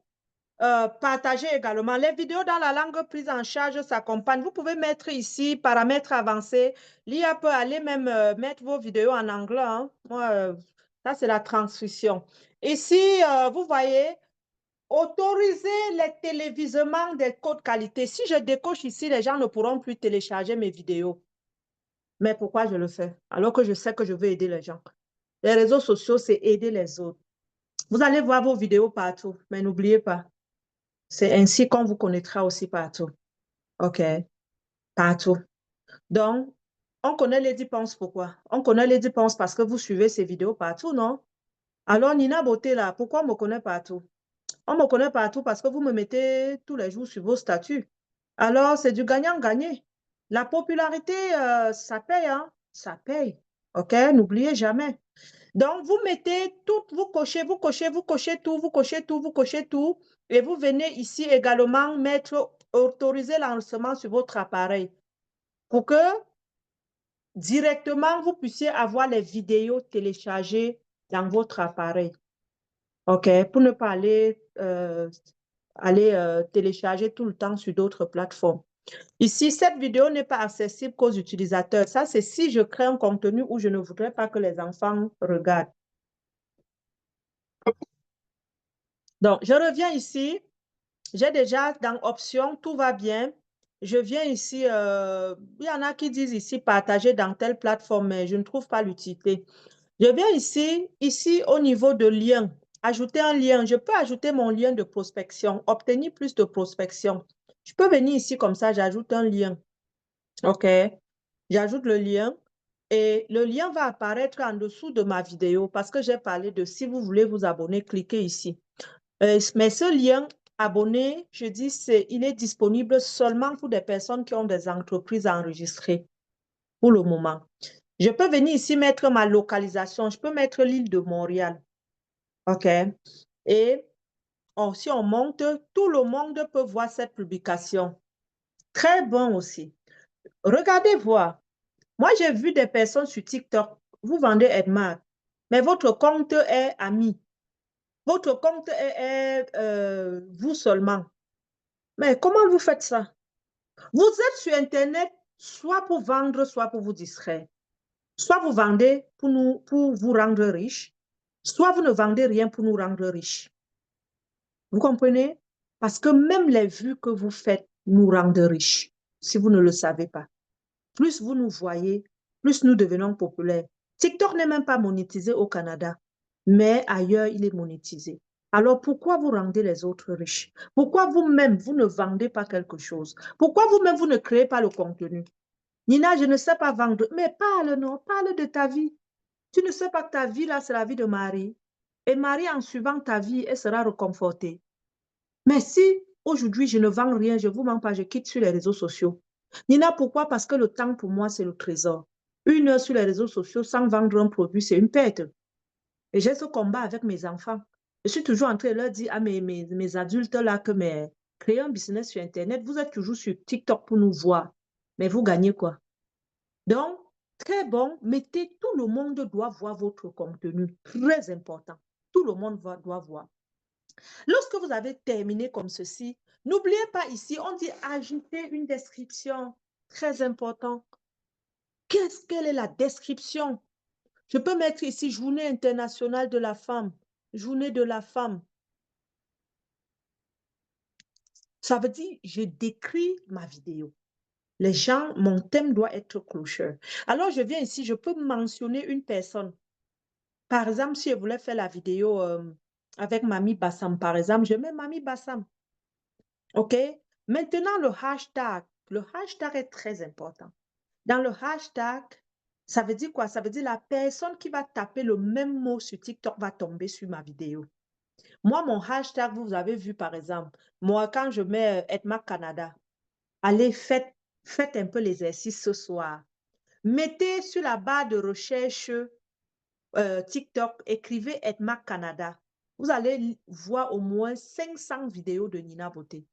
partager également les vidéos dans la langue prise en charge s'accompagnent. Vous pouvez mettre ici paramètres avancés. L'IA peut aller même mettre vos vidéos en anglais. Hein. Moi, ça, c'est la transcription. Ici, vous voyez, autoriser les télévisements des codes qualité. Si je décoche ici, les gens ne pourront plus télécharger mes vidéos. Mais pourquoi je le fais? Alors que je sais que je veux aider les gens. Les réseaux sociaux, c'est aider les autres. Vous allez voir vos vidéos partout, mais n'oubliez pas, c'est ainsi qu'on vous connaîtra aussi partout. OK? Partout. Donc, on connaît Lady Ponce pourquoi? On connaît Lady Ponce parce que vous suivez ses vidéos partout, non? Alors, Nina Beauté, là, pourquoi on me connaît partout? On me connaît partout parce que vous me mettez tous les jours sur vos statuts. Alors, c'est du gagnant-gagné. La popularité, ça paye, hein? Ça paye. OK? N'oubliez jamais. Donc, vous mettez tout, vous cochez tout. Et vous venez ici également mettre, autoriser l'enregistrement sur votre appareil pour que directement, vous puissiez avoir les vidéos téléchargées dans votre appareil. OK? Pour ne pas aller, télécharger tout le temps sur d'autres plateformes. Ici, cette vidéo n'est pas accessible qu'aux utilisateurs. Ça, c'est si je crée un contenu où je ne voudrais pas que les enfants regardent. Donc, je reviens ici. J'ai déjà dans options, tout va bien. Je viens ici, il y en a qui disent ici partager dans telle plateforme, mais je ne trouve pas l'utilité. Je viens ici au niveau de lien, ajouter un lien. Je peux ajouter mon lien de prospection, obtenir plus de prospection. Je peux venir ici comme ça, j'ajoute un lien. OK. J'ajoute le lien et le lien va apparaître en dessous de ma vidéo parce que j'ai parlé de si vous voulez vous abonner, cliquez ici. Mais ce lien abonné, je dis, il est disponible seulement pour des personnes qui ont des entreprises enregistrées pour le moment. Je peux venir ici mettre ma localisation. Je peux mettre l'île de Montréal. OK? Et si on monte, tout le monde peut voir cette publication. Très bon aussi. Regardez voir. Moi, j'ai vu des personnes sur TikTok. Vous vendez Edmar, mais votre compte est ami. Votre compte est vous seulement. Mais comment vous faites ça? Vous êtes sur Internet soit pour vendre, soit pour vous distraire. Soit vous vendez pour vous rendre riche, soit vous ne vendez rien pour nous rendre riches. Vous comprenez? Parce que même les vues que vous faites nous rendent riches, si vous ne le savez pas. Plus vous nous voyez, plus nous devenons populaires. TikTok n'est même pas monétisé au Canada, mais ailleurs, il est monétisé. Alors, pourquoi vous rendez les autres riches? Pourquoi vous-même, vous ne vendez pas quelque chose? Pourquoi vous-même, vous ne créez pas le contenu? Nina, je ne sais pas vendre. Mais parle, non, parle de ta vie. Tu ne sais pas que ta vie, là, c'est la vie de Marie. Et Marie, en suivant ta vie, elle sera réconfortée. Mais si aujourd'hui, je ne vends rien, je ne vous mens pas, je quitte sur les réseaux sociaux. Nina, pourquoi? Parce que le temps, pour moi, c'est le trésor. 1 heure sur les réseaux sociaux sans vendre un produit, c'est une perte. Et j'ai ce combat avec mes enfants. Je suis toujours en train de leur dire à mes adultes là que créer un business sur Internet, vous êtes toujours sur TikTok pour nous voir. Mais vous gagnez quoi? Donc, très bon, mettez, tout le monde doit voir votre contenu. Très important. Tout le monde doit voir. Lorsque vous avez terminé comme ceci, n'oubliez pas ici, on dit ajouter une description. Très important. Quelle est la description? Je peux mettre ici Journée internationale de la femme. Journée de la femme. Ça veut dire, je décris ma vidéo. Les gens, mon thème doit être clocheur. Alors, je viens ici, je peux mentionner une personne. Par exemple, si je voulais faire la vidéo avec Mamie Bassam, par exemple, je mets Mamie Bassam. OK? Maintenant, le hashtag. Le hashtag est très important. Dans le hashtag, ça veut dire quoi? Ça veut dire la personne qui va taper le même mot sur TikTok va tomber sur ma vidéo. Moi, mon hashtag, vous avez vu par exemple, moi, quand je mets Edmark Canada, allez, faites un peu l'exercice ce soir. Mettez sur la barre de recherche TikTok, écrivez Edmark Canada. Vous allez voir au moins 500 vidéos de Nina Beauté.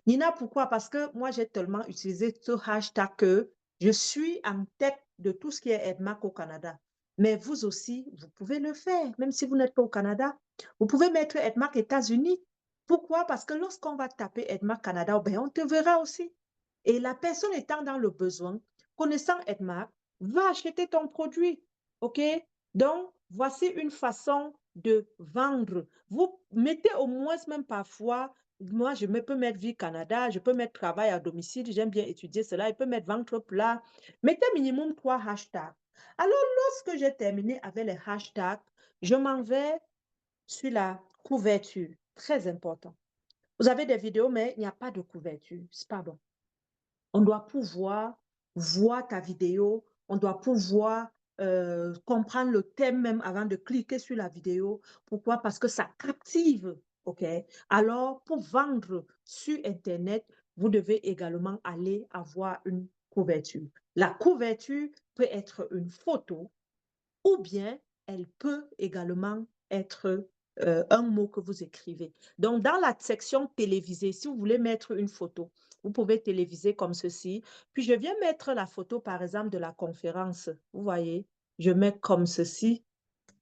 Nina, pourquoi? Parce que moi, j'ai tellement utilisé ce hashtag que je suis en tête de tout ce qui est Edmark au Canada. Mais vous aussi, vous pouvez le faire, même si vous n'êtes pas au Canada. Vous pouvez mettre Edmark États-Unis. Pourquoi? Parce que lorsqu'on va taper Edmark Canada, ben, on te verra aussi. Et la personne étant dans le besoin, connaissant Edmark, va acheter ton produit. OK? Donc, voici une façon de vendre. Vous mettez au moins même parfois moi, je peux mettre Vie Canada, je peux mettre travail à domicile, j'aime bien étudier cela, je peux mettre ventre plat. Mettez minimum 3 hashtags. Alors, lorsque j'ai terminé avec les hashtags, je m'en vais sur la couverture. Très important. Vous avez des vidéos, mais il n'y a pas de couverture. C'est pas bon. On doit pouvoir voir ta vidéo, on doit pouvoir comprendre le thème même avant de cliquer sur la vidéo. Pourquoi? Parce que ça captive. OK? Alors, pour vendre sur Internet, vous devez également aller avoir une couverture. La couverture peut être une photo ou bien elle peut également être un mot que vous écrivez. Donc, dans la section télévisée, si vous voulez mettre une photo, vous pouvez téléviser comme ceci. Puis, je viens mettre la photo, par exemple, de la conférence. Vous voyez, je mets comme ceci.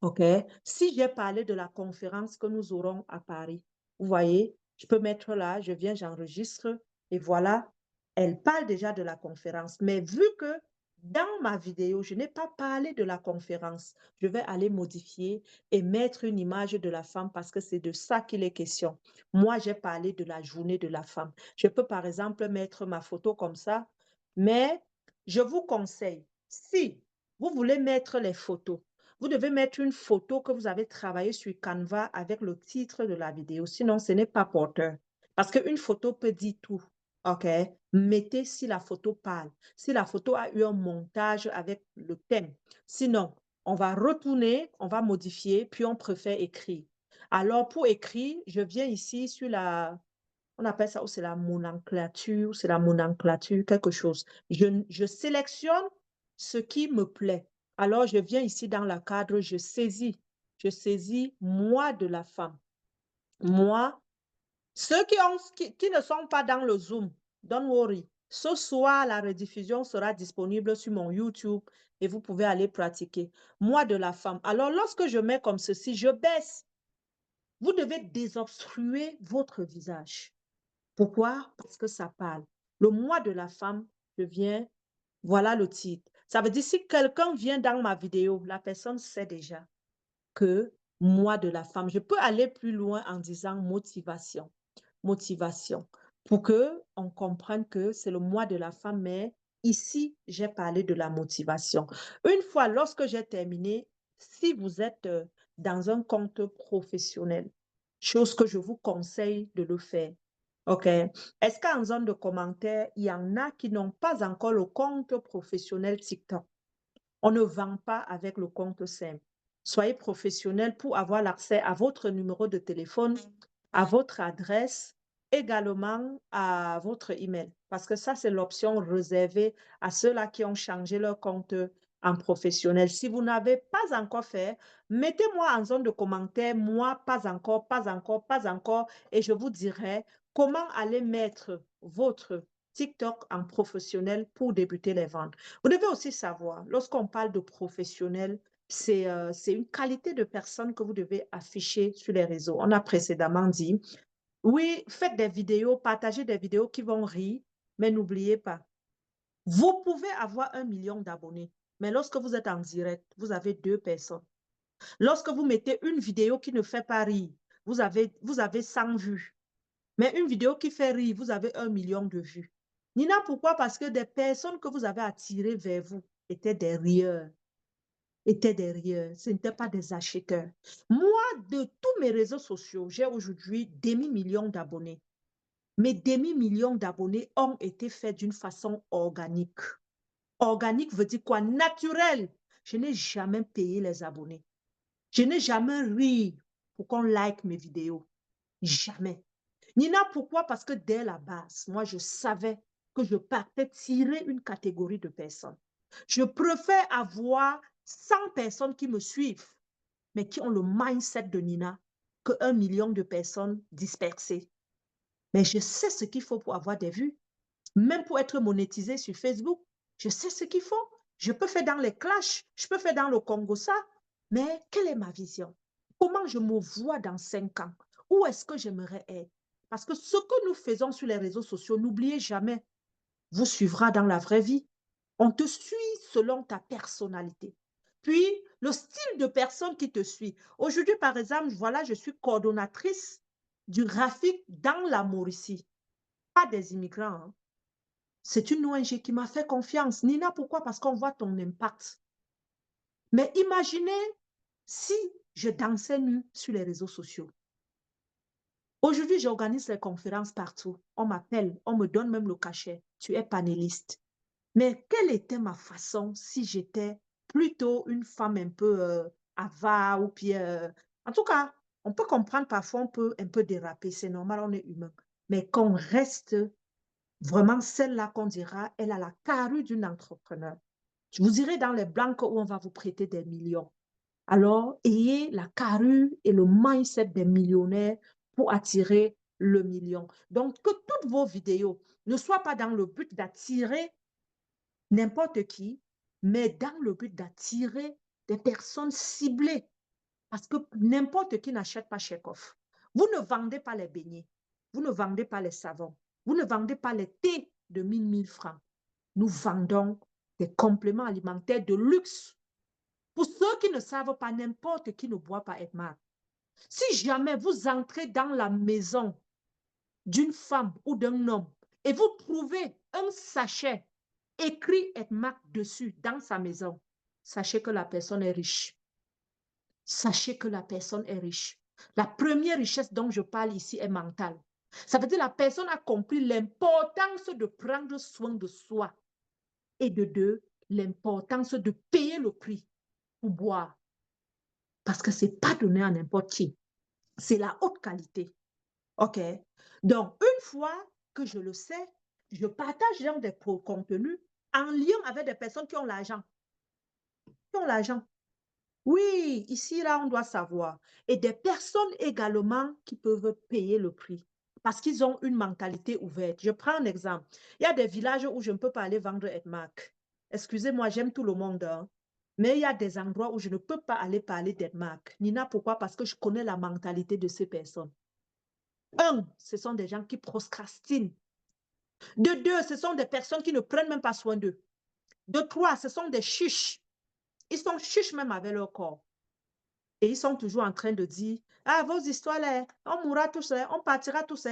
OK? Si j'ai parlé de la conférence que nous aurons à Paris, vous voyez, je peux mettre là, je viens, j'enregistre et voilà, elle parle déjà de la conférence. Mais vu que dans ma vidéo, je n'ai pas parlé de la conférence, je vais aller modifier et mettre une image de la femme parce que c'est de ça qu'il est question. Moi, j'ai parlé de la journée de la femme. Je peux par exemple mettre ma photo comme ça, mais je vous conseille, si vous voulez mettre les photos, vous devez mettre une photo que vous avez travaillé sur Canva avec le titre de la vidéo. Sinon, ce n'est pas porteur. Parce qu'une photo peut dire tout. OK? Mettez si la photo parle. Si la photo a eu un montage avec le thème. Sinon, on va retourner, on va modifier, puis on préfère écrire. Alors, pour écrire, je viens ici sur la, on appelle ça, ou c'est la nomenclature, c'est la nomenclature, quelque chose. Je sélectionne ce qui me plaît. Alors, je viens ici dans le cadre, je saisis moi de la femme. Moi, ceux qui ne sont pas dans le Zoom, don't worry. Ce soir, la rediffusion sera disponible sur mon YouTube et vous pouvez aller pratiquer. Moi de la femme. Alors, lorsque je mets comme ceci, je baisse. Vous devez désobstruer votre visage. Pourquoi? Parce que ça parle. Le mois de la femme devient, voilà le titre. Ça veut dire si quelqu'un vient dans ma vidéo, la personne sait déjà que mois de la femme. Je peux aller plus loin en disant motivation. Motivation. Pour que on comprenne que c'est le mois de la femme, mais ici, j'ai parlé de la motivation. Une fois, lorsque j'ai terminé, si vous êtes dans un compte professionnel, chose que je vous conseille de le faire. OK. Est-ce qu'en zone de commentaires, il y en a qui n'ont pas encore le compte professionnel TikTok? On ne vend pas avec le compte simple. Soyez professionnel pour avoir l'accès à votre numéro de téléphone, à votre adresse, également à votre email. Parce que ça, c'est l'option réservée à ceux-là qui ont changé leur compte en professionnel. Si vous n'avez pas encore fait, mettez-moi en zone de commentaires, moi, pas encore, pas encore, pas encore, et je vous dirai comment aller mettre votre TikTok en professionnel pour débuter les ventes. Vous devez aussi savoir, lorsqu'on parle de professionnel, c'est une qualité de personne que vous devez afficher sur les réseaux. On a précédemment dit, oui, faites des vidéos, partagez des vidéos qui vont rire, mais n'oubliez pas, vous pouvez avoir 1 million d'abonnés, mais lorsque vous êtes en direct, vous avez 2 personnes. Lorsque vous mettez une vidéo qui ne fait pas rire, vous avez 100 vues. Mais une vidéo qui fait rire, vous avez 1 million de vues. Nina, pourquoi? Parce que des personnes que vous avez attirées vers vous étaient des rieurs. Ce n'étaient pas des acheteurs. Moi, de tous mes réseaux sociaux, j'ai aujourd'hui demi-million d'abonnés. Mes demi-millions d'abonnés ont été faits d'une façon organique. Organique veut dire quoi? Naturel. Je n'ai jamais payé les abonnés. Je n'ai jamais ri pour qu'on like mes vidéos. Jamais. Nina, pourquoi? Parce que dès la base, moi, je savais que je partais tirer une catégorie de personnes. Je préfère avoir 100 personnes qui me suivent, mais qui ont le mindset de Nina, que 1 million de personnes dispersées. Mais je sais ce qu'il faut pour avoir des vues. Même pour être monétisé sur Facebook, je sais ce qu'il faut. Je peux faire dans les clashs, je peux faire dans le Congo ça. Mais quelle est ma vision? Comment je me vois dans 5 ans? Où est-ce que j'aimerais être? Parce que ce que nous faisons sur les réseaux sociaux, n'oubliez jamais, vous suivra dans la vraie vie. On te suit selon ta personnalité. Puis, le style de personne qui te suit. Aujourd'hui, par exemple, voilà, je suis coordonnatrice du graphique dans la Mauricie. Pas des immigrants, hein. C'est une ONG qui m'a fait confiance. Nina, pourquoi? Parce qu'on voit ton impact. Mais imaginez si je dansais nu sur les réseaux sociaux. Aujourd'hui, j'organise les conférences partout. On m'appelle, on me donne même le cachet. Tu es panéliste. Mais quelle était ma façon si j'étais plutôt une femme un peu avare ou bien... En tout cas, on peut comprendre parfois, on peut un peu déraper. C'est normal, on est humain. Mais qu'on reste vraiment celle-là qu'on dira, elle a la carrure d'une entrepreneur. Vous irez dans les banques où on va vous prêter des millions. Alors, ayez la carrure et le mindset des millionnaires pour attirer le million. Donc, que toutes vos vidéos ne soient pas dans le but d'attirer n'importe qui, mais dans le but d'attirer des personnes ciblées. Parce que n'importe qui n'achète pas Check-Off. Vous ne vendez pas les beignets. Vous ne vendez pas les savons. Vous ne vendez pas les thés de 1000 francs. Nous vendons des compléments alimentaires de luxe. Pour ceux qui ne savent pas, n'importe qui ne boit pas Edmar. Si jamais vous entrez dans la maison d'une femme ou d'un homme et vous trouvez un sachet écrit Edmar dessus dans sa maison, sachez que la personne est riche. Sachez que la personne est riche. La première richesse dont je parle ici est mentale. Ça veut dire que la personne a compris l'importance de prendre soin de soi. Et de deux, l'importance de payer le prix pour boire. Parce que ce n'est pas donné à n'importe qui. C'est la haute qualité. OK? Donc, une fois que je le sais, je partage donc des contenus en lien avec des personnes qui ont l'argent. Qui ont l'argent. Oui, ici, là, on doit savoir. Et des personnes également qui peuvent payer le prix parce qu'ils ont une mentalité ouverte. Je prends un exemple. Il y a des villages où je ne peux pas aller vendre Edmark. Excusez-moi, j'aime tout le monde, hein. Mais il y a des endroits où je ne peux pas aller parler d'Edmark. Nina, pourquoi? Parce que je connais la mentalité de ces personnes. Un, ce sont des gens qui procrastinent. De deux, ce sont des personnes qui ne prennent même pas soin d'eux. De trois, ce sont des chiches. Ils sont chiches même avec leur corps. Et ils sont toujours en train de dire, ah, vos histoires, là, on mourra tous, on partira tous.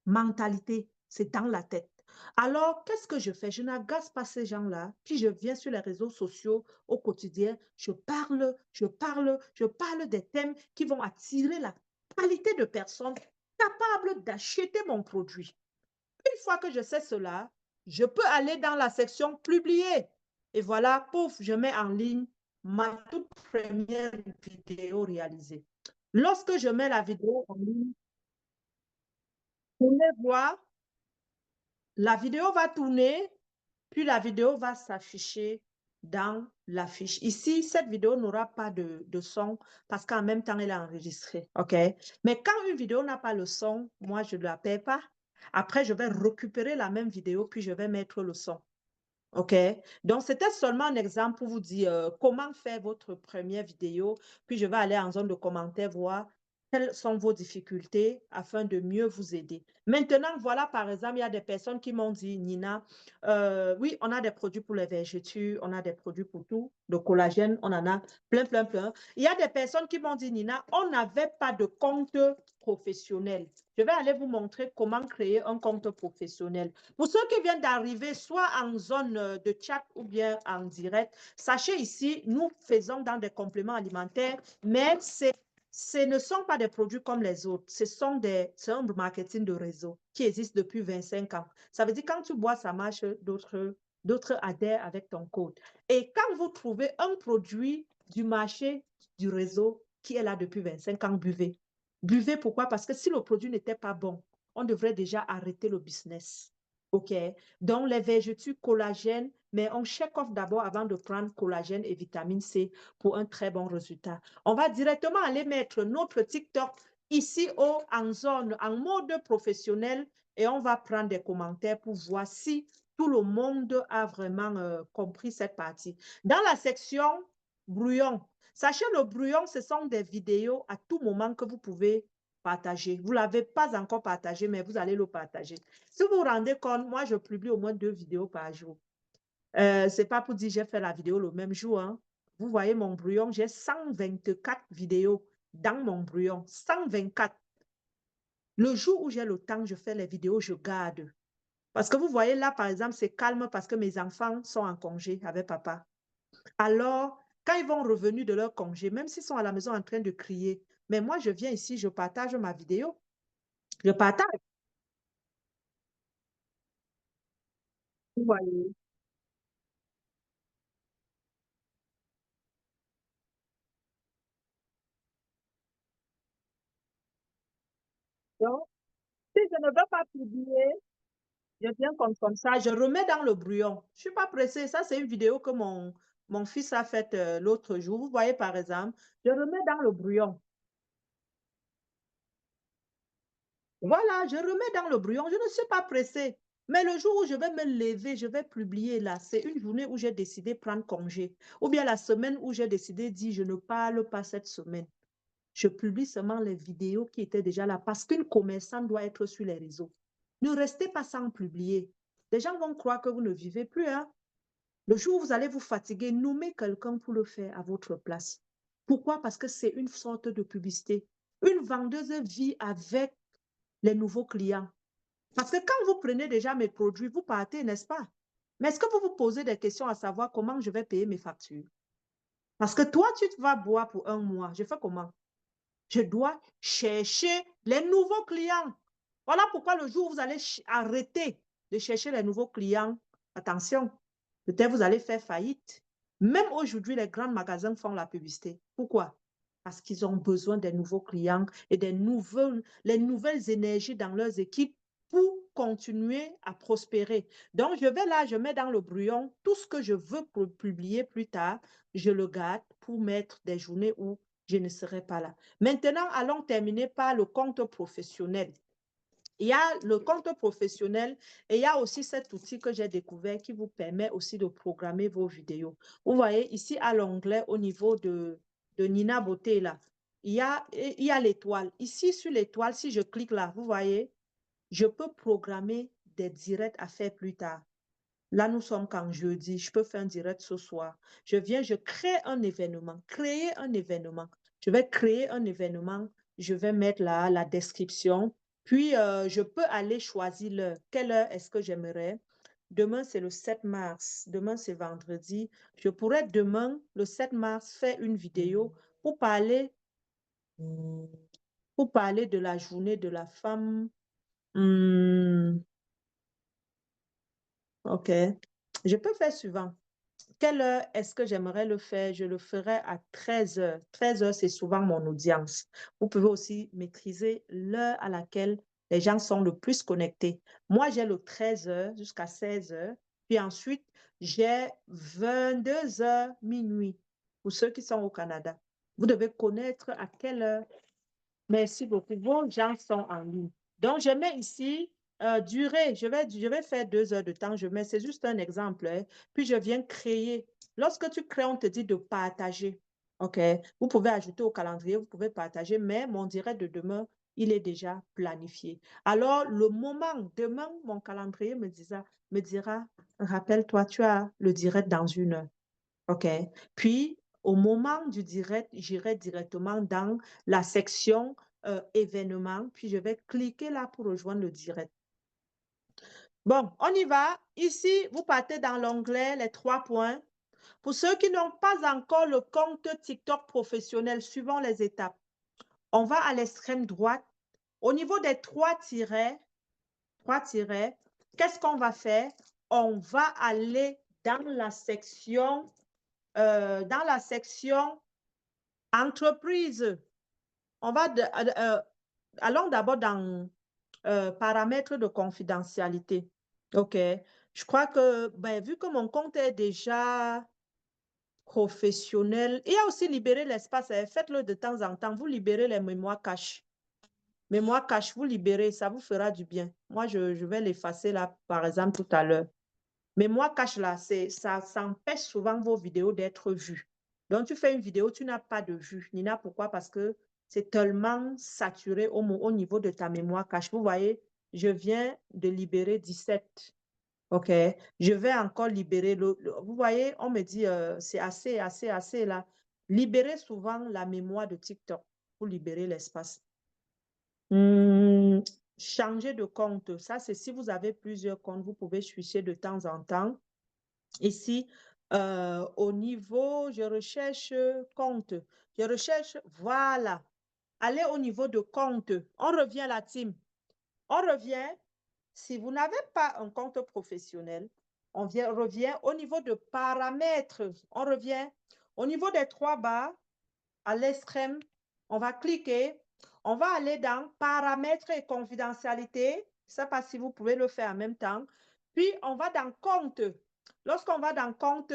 Mentalité, c'est dans la tête. Alors, qu'est-ce que je fais? Je n'agace pas ces gens-là, puis je viens sur les réseaux sociaux au quotidien, je parle des thèmes qui vont attirer la qualité de personnes capables d'acheter mon produit. Une fois que je sais cela, je peux aller dans la section publier. Et voilà, pouf, je mets en ligne ma toute première vidéo réalisée. Lorsque je mets la vidéo en ligne, vous allez voir, la vidéo va tourner, puis la vidéo va s'afficher dans la fiche. Ici, cette vidéo n'aura pas de son parce qu'en même temps, elle est enregistrée. OK? Mais quand une vidéo n'a pas le son, moi, je ne la paie pas. Après, je vais récupérer la même vidéo, puis je vais mettre le son. OK? Donc, c'était seulement un exemple pour vous dire comment faire votre première vidéo. Puis, je vais aller en zone de commentaires voir quelles sont vos difficultés afin de mieux vous aider. Maintenant, voilà, par exemple, il y a des personnes qui m'ont dit, Nina, oui, on a des produits pour les vergetures, on a des produits pour tout, le collagène, on en a plein, plein, plein. Il y a des personnes qui m'ont dit, Nina, on n'avait pas de compte professionnel. Je vais aller vous montrer comment créer un compte professionnel. Pour ceux qui viennent d'arriver, soit en zone de chat ou bien en direct, sachez ici, nous faisons dans des compléments alimentaires, mais ce ne sont pas des produits comme les autres. C'est un marketing de réseau qui existe depuis 25 ans. Ça veut dire quand tu bois, ça marche, d'autres adhèrent avec ton code. Et quand vous trouvez un produit du marché du réseau qui est là depuis 25 ans, buvez. Buvez, pourquoi? Parce que si le produit n'était pas bon, on devrait déjà arrêter le business. OK? Donc, les vergetures collagène, mais on check-off d'abord avant de prendre collagène et vitamine C pour un très bon résultat. On va directement aller mettre notre TikTok ici en zone, en mode professionnel et on va prendre des commentaires pour voir si tout le monde a vraiment compris cette partie. Dans la section brouillon, sachez le brouillon, ce sont des vidéos à tout moment que vous pouvez partager. Vous ne l'avez pas encore partagé, mais vous allez le partager. Si vous vous rendez compte, moi, je publie au moins 2 vidéos par jour. Ce n'est pas pour dire que j'ai fait la vidéo le même jour. Hein. Vous voyez mon brouillon, j'ai 124 vidéos dans mon brouillon. 124. Le jour où j'ai le temps, je fais les vidéos, je garde. Parce que vous voyez là, par exemple, c'est calme parce que mes enfants sont en congé avec papa. Alors, quand ils vont revenir de leur congé, même s'ils sont à la maison en train de crier, mais moi, je viens ici, je partage ma vidéo. Je partage. Vous voyez. Donc, si je ne veux pas publier, je viens comme ça, je remets dans le brouillon. Je ne suis pas pressée. Ça, c'est une vidéo que mon fils a faite l'autre jour. Vous voyez, par exemple, je remets dans le brouillon. Voilà, je remets dans le brouillon. Je ne suis pas pressée. Mais le jour où je vais me lever, je vais publier là. C'est une journée où j'ai décidé de prendre congé. Ou bien la semaine où j'ai décidé de dire, je ne parle pas cette semaine. Je publie seulement les vidéos qui étaient déjà là parce qu'une commerçante doit être sur les réseaux. Ne restez pas sans publier. Les gens vont croire que vous ne vivez plus. Hein? Le jour où vous allez vous fatiguer, nommez quelqu'un pour le faire à votre place. Pourquoi? Parce que c'est une sorte de publicité. Une vendeuse vit avec les nouveaux clients. Parce que quand vous prenez déjà mes produits, vous partez, n'est-ce pas? Mais est-ce que vous vous posez des questions à savoir comment je vais payer mes factures? Parce que toi, tu vas boire pour un mois. Je fais comment? Je dois chercher les nouveaux clients. Voilà pourquoi le jour où vous allez arrêter de chercher les nouveaux clients, attention, peut-être vous allez faire faillite. Même aujourd'hui, les grands magasins font la publicité. Pourquoi? Parce qu'ils ont besoin des nouveaux clients et les nouvelles énergies dans leurs équipes pour continuer à prospérer. Donc, je vais là, je mets dans le brouillon tout ce que je veux publier plus tard, je le garde pour mettre des journées où je ne serai pas là. Maintenant, allons terminer par le compte professionnel. Il y a le compte professionnel et il y a aussi cet outil que j'ai découvert qui vous permet aussi de programmer vos vidéos. Vous voyez ici à l'onglet au niveau de Nina Beauté, là, il y a l'étoile. Ici sur l'étoile, si je clique là, vous voyez, je peux programmer des directs à faire plus tard. Là, nous sommes qu'en jeudi. Je peux faire un direct ce soir. Je viens, je crée un événement. Créer un événement. Je vais créer un événement. Je vais mettre là la description. Puis, je peux aller choisir l'heure. Quelle heure est-ce que j'aimerais? Demain, c'est le 7 mars. Demain, c'est vendredi. Je pourrais demain, le 7 mars, faire une vidéo pour parler de la journée de la femme. OK. Je peux faire suivant. Quelle heure est-ce que j'aimerais le faire? Je le ferai à 13 heures. 13 heures, c'est souvent mon audience. Vous pouvez aussi maîtriser l'heure à laquelle les gens sont le plus connectés. Moi, j'ai le 13 heures jusqu'à 16 heures. Puis ensuite, j'ai 22 heures minuit pour ceux qui sont au Canada. Vous devez connaître à quelle heure. Merci beaucoup. Vos gens sont en ligne. Donc, je mets ici durée. Je vais faire 2 heures de temps. Je mets, c'est juste un exemple. Hein. Puis, je viens créer. Lorsque tu crées, on te dit de partager. OK? Vous pouvez ajouter au calendrier, vous pouvez partager, mais mon direct de demain, il est déjà planifié. Alors, le moment, demain, mon calendrier me dira, rappelle-toi, tu as le direct dans 1 heure. OK? Puis, au moment du direct, j'irai directement dans la section événements, puis je vais cliquer là pour rejoindre le direct. Bon, on y va. Ici, vous partez dans l'onglet les 3 points. Pour ceux qui n'ont pas encore le compte TikTok professionnel, suivant les étapes, on va à l'extrême droite. Au niveau des 3 tirets, qu'est-ce qu'on va faire? On va aller dans la section Entreprise, on va allons d'abord dans paramètres de confidentialité. OK. Je crois que, ben, vu que mon compte est déjà professionnel, il y a aussi libéré l'espace. Faites-le de temps en temps. Vous libérez les mémoires caches. Mémoire cache, vous libérez, ça vous fera du bien. Moi, je vais l'effacer là, par exemple, tout à l'heure. Mémoire cache là, ça empêche souvent vos vidéos d'être vues. Donc, tu fais une vidéo, tu n'as pas de vue. Nina, pourquoi? Parce que c'est tellement saturé au niveau de ta mémoire cache. Vous voyez, je viens de libérer 17. OK. Je vais encore libérer vous voyez, on me dit, c'est assez là. Libérez souvent la mémoire de TikTok pour libérer l'espace. Changer de compte. Ça, c'est si vous avez plusieurs comptes, vous pouvez switcher de temps en temps. Ici, au niveau, je recherche compte. Je recherche, voilà. Allez au niveau de compte. On revient à la team. On revient. Si vous n'avez pas un compte professionnel, on revient au niveau de paramètres. On revient au niveau des 3 barres à l'extrême. On va cliquer. On va aller dans paramètres et confidentialité. Je ne sais pas si vous pouvez le faire en même temps. Puis, on va dans compte. Lorsqu'on va dans compte,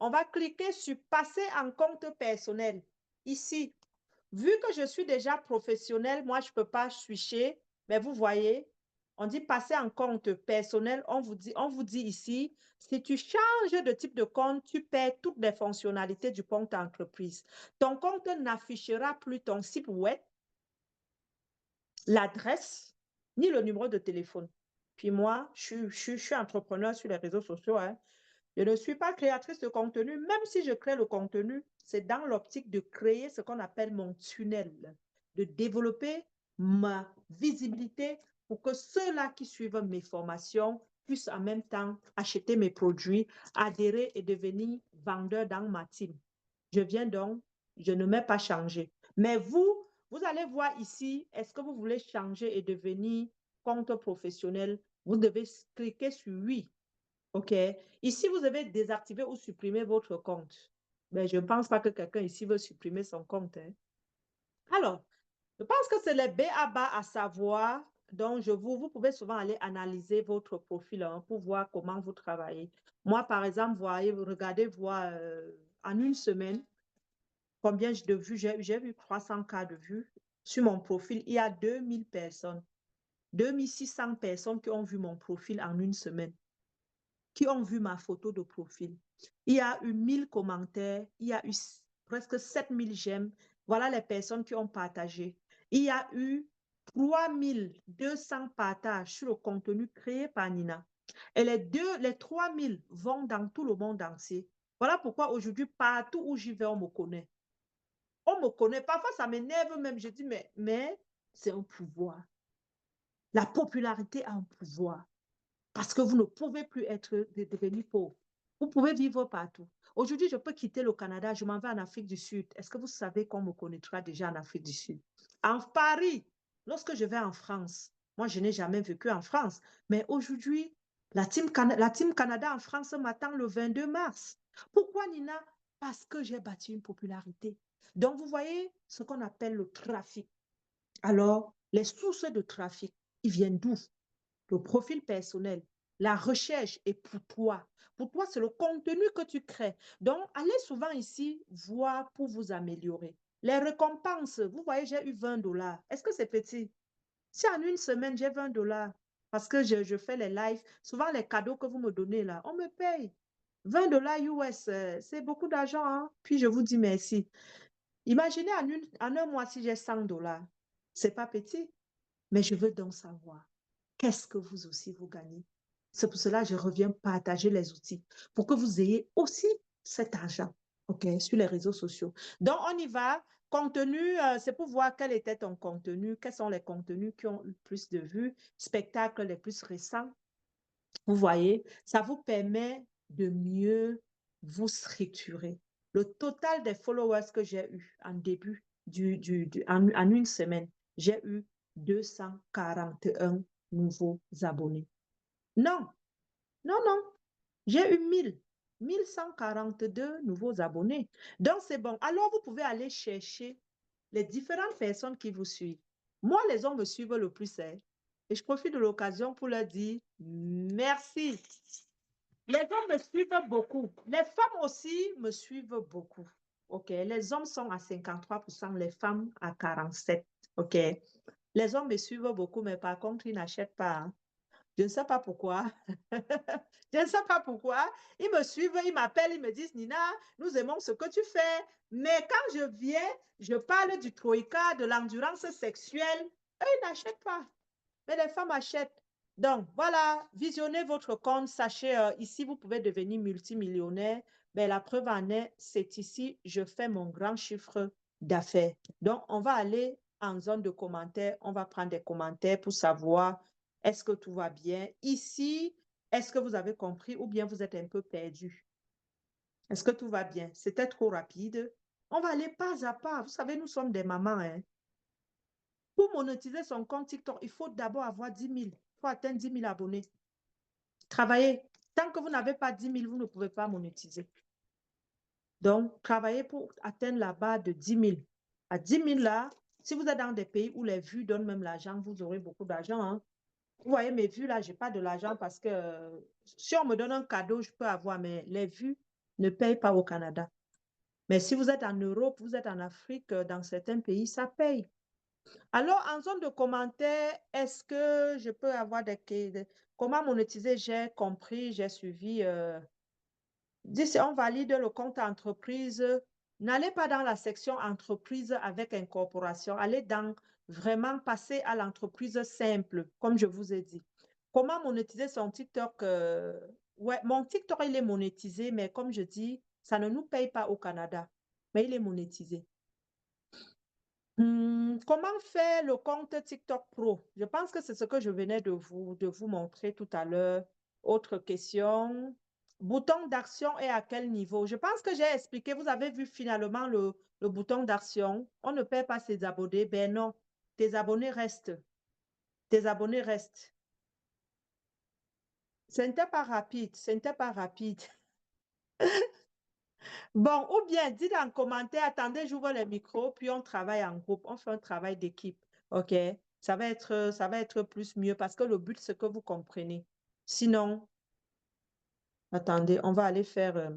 on va cliquer sur passer en compte personnel. Ici, vu que je suis déjà professionnel, moi, je ne peux pas switcher. Mais vous voyez, on dit passer en compte personnel. On vous dit ici, si tu changes de type de compte, tu perds toutes les fonctionnalités du compte entreprise. Ton compte n'affichera plus ton site web, l'adresse, ni le numéro de téléphone. Puis moi, je suis entrepreneur sur les réseaux sociaux. Hein. Je ne suis pas créatrice de contenu. Même si je crée le contenu, c'est dans l'optique de créer ce qu'on appelle mon tunnel, de développer ma visibilité pour que ceux-là qui suivent mes formations puissent en même temps acheter mes produits, adhérer et devenir vendeur dans ma team. Je viens donc, je ne mets pas changer. Mais vous allez voir ici, est-ce que vous voulez changer et devenir compte professionnel? Vous devez cliquer sur oui. OK. Ici, vous devez désactiver ou supprimer votre compte. Mais je ne pense pas que quelqu'un ici veut supprimer son compte. Hein. Alors, je pense que c'est les B à bas à savoir. Donc, vous pouvez souvent aller analyser votre profil hein, pour voir comment vous travaillez. Moi, par exemple, regardez voir en une semaine combien de vues j'ai vu 300 cas de vues. Sur mon profil, il y a 2000 personnes, 2600 personnes qui ont vu mon profil en une semaine, qui ont vu ma photo de profil. Il y a eu 1000 commentaires, il y a eu presque 7000 j'aime. Voilà les personnes qui ont partagé. Il y a eu 3200 partages sur le contenu créé par Nina. Et les 3000 vont dans tout le monde entier. Voilà pourquoi aujourd'hui, partout où j'y vais, on me connaît. On me connaît. Parfois, ça m'énerve même. Je dis, mais c'est un pouvoir. La popularité a un pouvoir. Parce que vous ne pouvez plus devenir pauvre. Vous pouvez vivre partout. Aujourd'hui, je peux quitter le Canada, je m'en vais en Afrique du Sud. Est-ce que vous savez qu'on me connaîtra déjà en Afrique du Sud? En Paris, lorsque je vais en France, moi, je n'ai jamais vécu en France, mais aujourd'hui, la team Canada en France m'attend le 22 mars. Pourquoi, Nina? Parce que j'ai bâti une popularité. Donc, vous voyez ce qu'on appelle le trafic. Alors, les sources de trafic, ils viennent d'où? Le profil personnel, la recherche est pour toi. Pour toi, c'est le contenu que tu crées. Donc, allez souvent ici voir pour vous améliorer. Les récompenses, vous voyez, j'ai eu 20 $. Est-ce que c'est petit? Si en une semaine, j'ai 20 $, parce que je fais les lives, souvent les cadeaux que vous me donnez là, on me paye. 20 $ US, c'est beaucoup d'argent. Hein? Puis je vous dis merci. Imaginez en un mois si j'ai 100 $. C'est pas petit, mais je veux donc savoir. Qu'est-ce que vous aussi vous gagnez? C'est pour cela que je reviens partager les outils pour que vous ayez aussi cet argent, OK, sur les réseaux sociaux. Donc, on y va. Contenu, c'est pour voir quel était ton contenu, quels sont les contenus qui ont eu plus de vues, spectacles les plus récents. Vous voyez, ça vous permet de mieux vous structurer. Le total des followers que j'ai eu en début, en une semaine, j'ai eu 241 nouveaux abonnés. Non, non, non, j'ai eu 1000. 1142 nouveaux abonnés. Donc, c'est bon. Alors, vous pouvez aller chercher les différentes personnes qui vous suivent. Moi, les hommes me suivent le plus, hein. Et je profite de l'occasion pour leur dire merci. Les hommes me suivent beaucoup. Les femmes aussi me suivent beaucoup. OK. Les hommes sont à 53%, les femmes à 47%. OK. Les hommes me suivent beaucoup, mais par contre, ils n'achètent pas, hein. Je ne sais pas pourquoi. Je ne sais pas pourquoi. Ils me suivent, ils m'appellent, ils me disent, Nina, nous aimons ce que tu fais. Mais quand je viens, je parle du troïka, de l'endurance sexuelle, eux, ils n'achètent pas. Mais les femmes achètent. Donc, voilà, visionnez votre compte. Sachez, ici, vous pouvez devenir multimillionnaire. Mais la preuve en est, c'est ici, je fais mon grand chiffre d'affaires. Donc, on va aller en zone de commentaires. On va prendre des commentaires pour savoir est-ce que tout va bien. Ici, est-ce que vous avez compris ou bien vous êtes un peu perdu? Est-ce que tout va bien? C'était trop rapide. On va aller pas à pas. Vous savez, nous sommes des mamans, hein. Pour monétiser son compte TikTok, il faut d'abord avoir 10 000. Il faut atteindre 10 000 abonnés. Travaillez. Tant que vous n'avez pas 10 000, vous ne pouvez pas monétiser. Donc, travaillez pour atteindre la barre de 10 000. À 10 000 là, si vous êtes dans des pays où les vues donnent même l'argent, vous aurez beaucoup d'argent, hein. Vous voyez mes vues là, je n'ai pas de l'argent parce que si on me donne un cadeau, je peux avoir, mais les vues ne payent pas au Canada. Mais si vous êtes en Europe, vous êtes en Afrique, dans certains pays, ça paye. Alors, en zone de commentaires, est-ce que je peux avoir comment monétiser? J'ai compris, j'ai suivi. Si on valide le compte entreprise, n'allez pas dans la section entreprise avec incorporation. Allez dans vraiment passer à l'entreprise simple, comme je vous ai dit. Comment monétiser son TikTok? Ouais, mon TikTok, il est monétisé, mais comme je dis, ça ne nous paye pas au Canada, mais il est monétisé. Comment faire le compte TikTok Pro? Je pense que c'est ce que je venais de vous montrer tout à l'heure. Autre question. Bouton d'action est à quel niveau? Je pense que j'ai expliqué. Vous avez vu finalement le bouton d'action. On ne perd pas ses abonnés. Ben non, tes abonnés restent. Tes abonnés restent. Ce n'était pas rapide. Ce n'était pas rapide. Bon, ou bien dites en commentaire, attendez, j'ouvre le micro, puis on travaille en groupe, on fait un travail d'équipe. OK? Ça va être plus mieux parce que le but, c'est que vous comprenez. Sinon, attendez, on va aller faire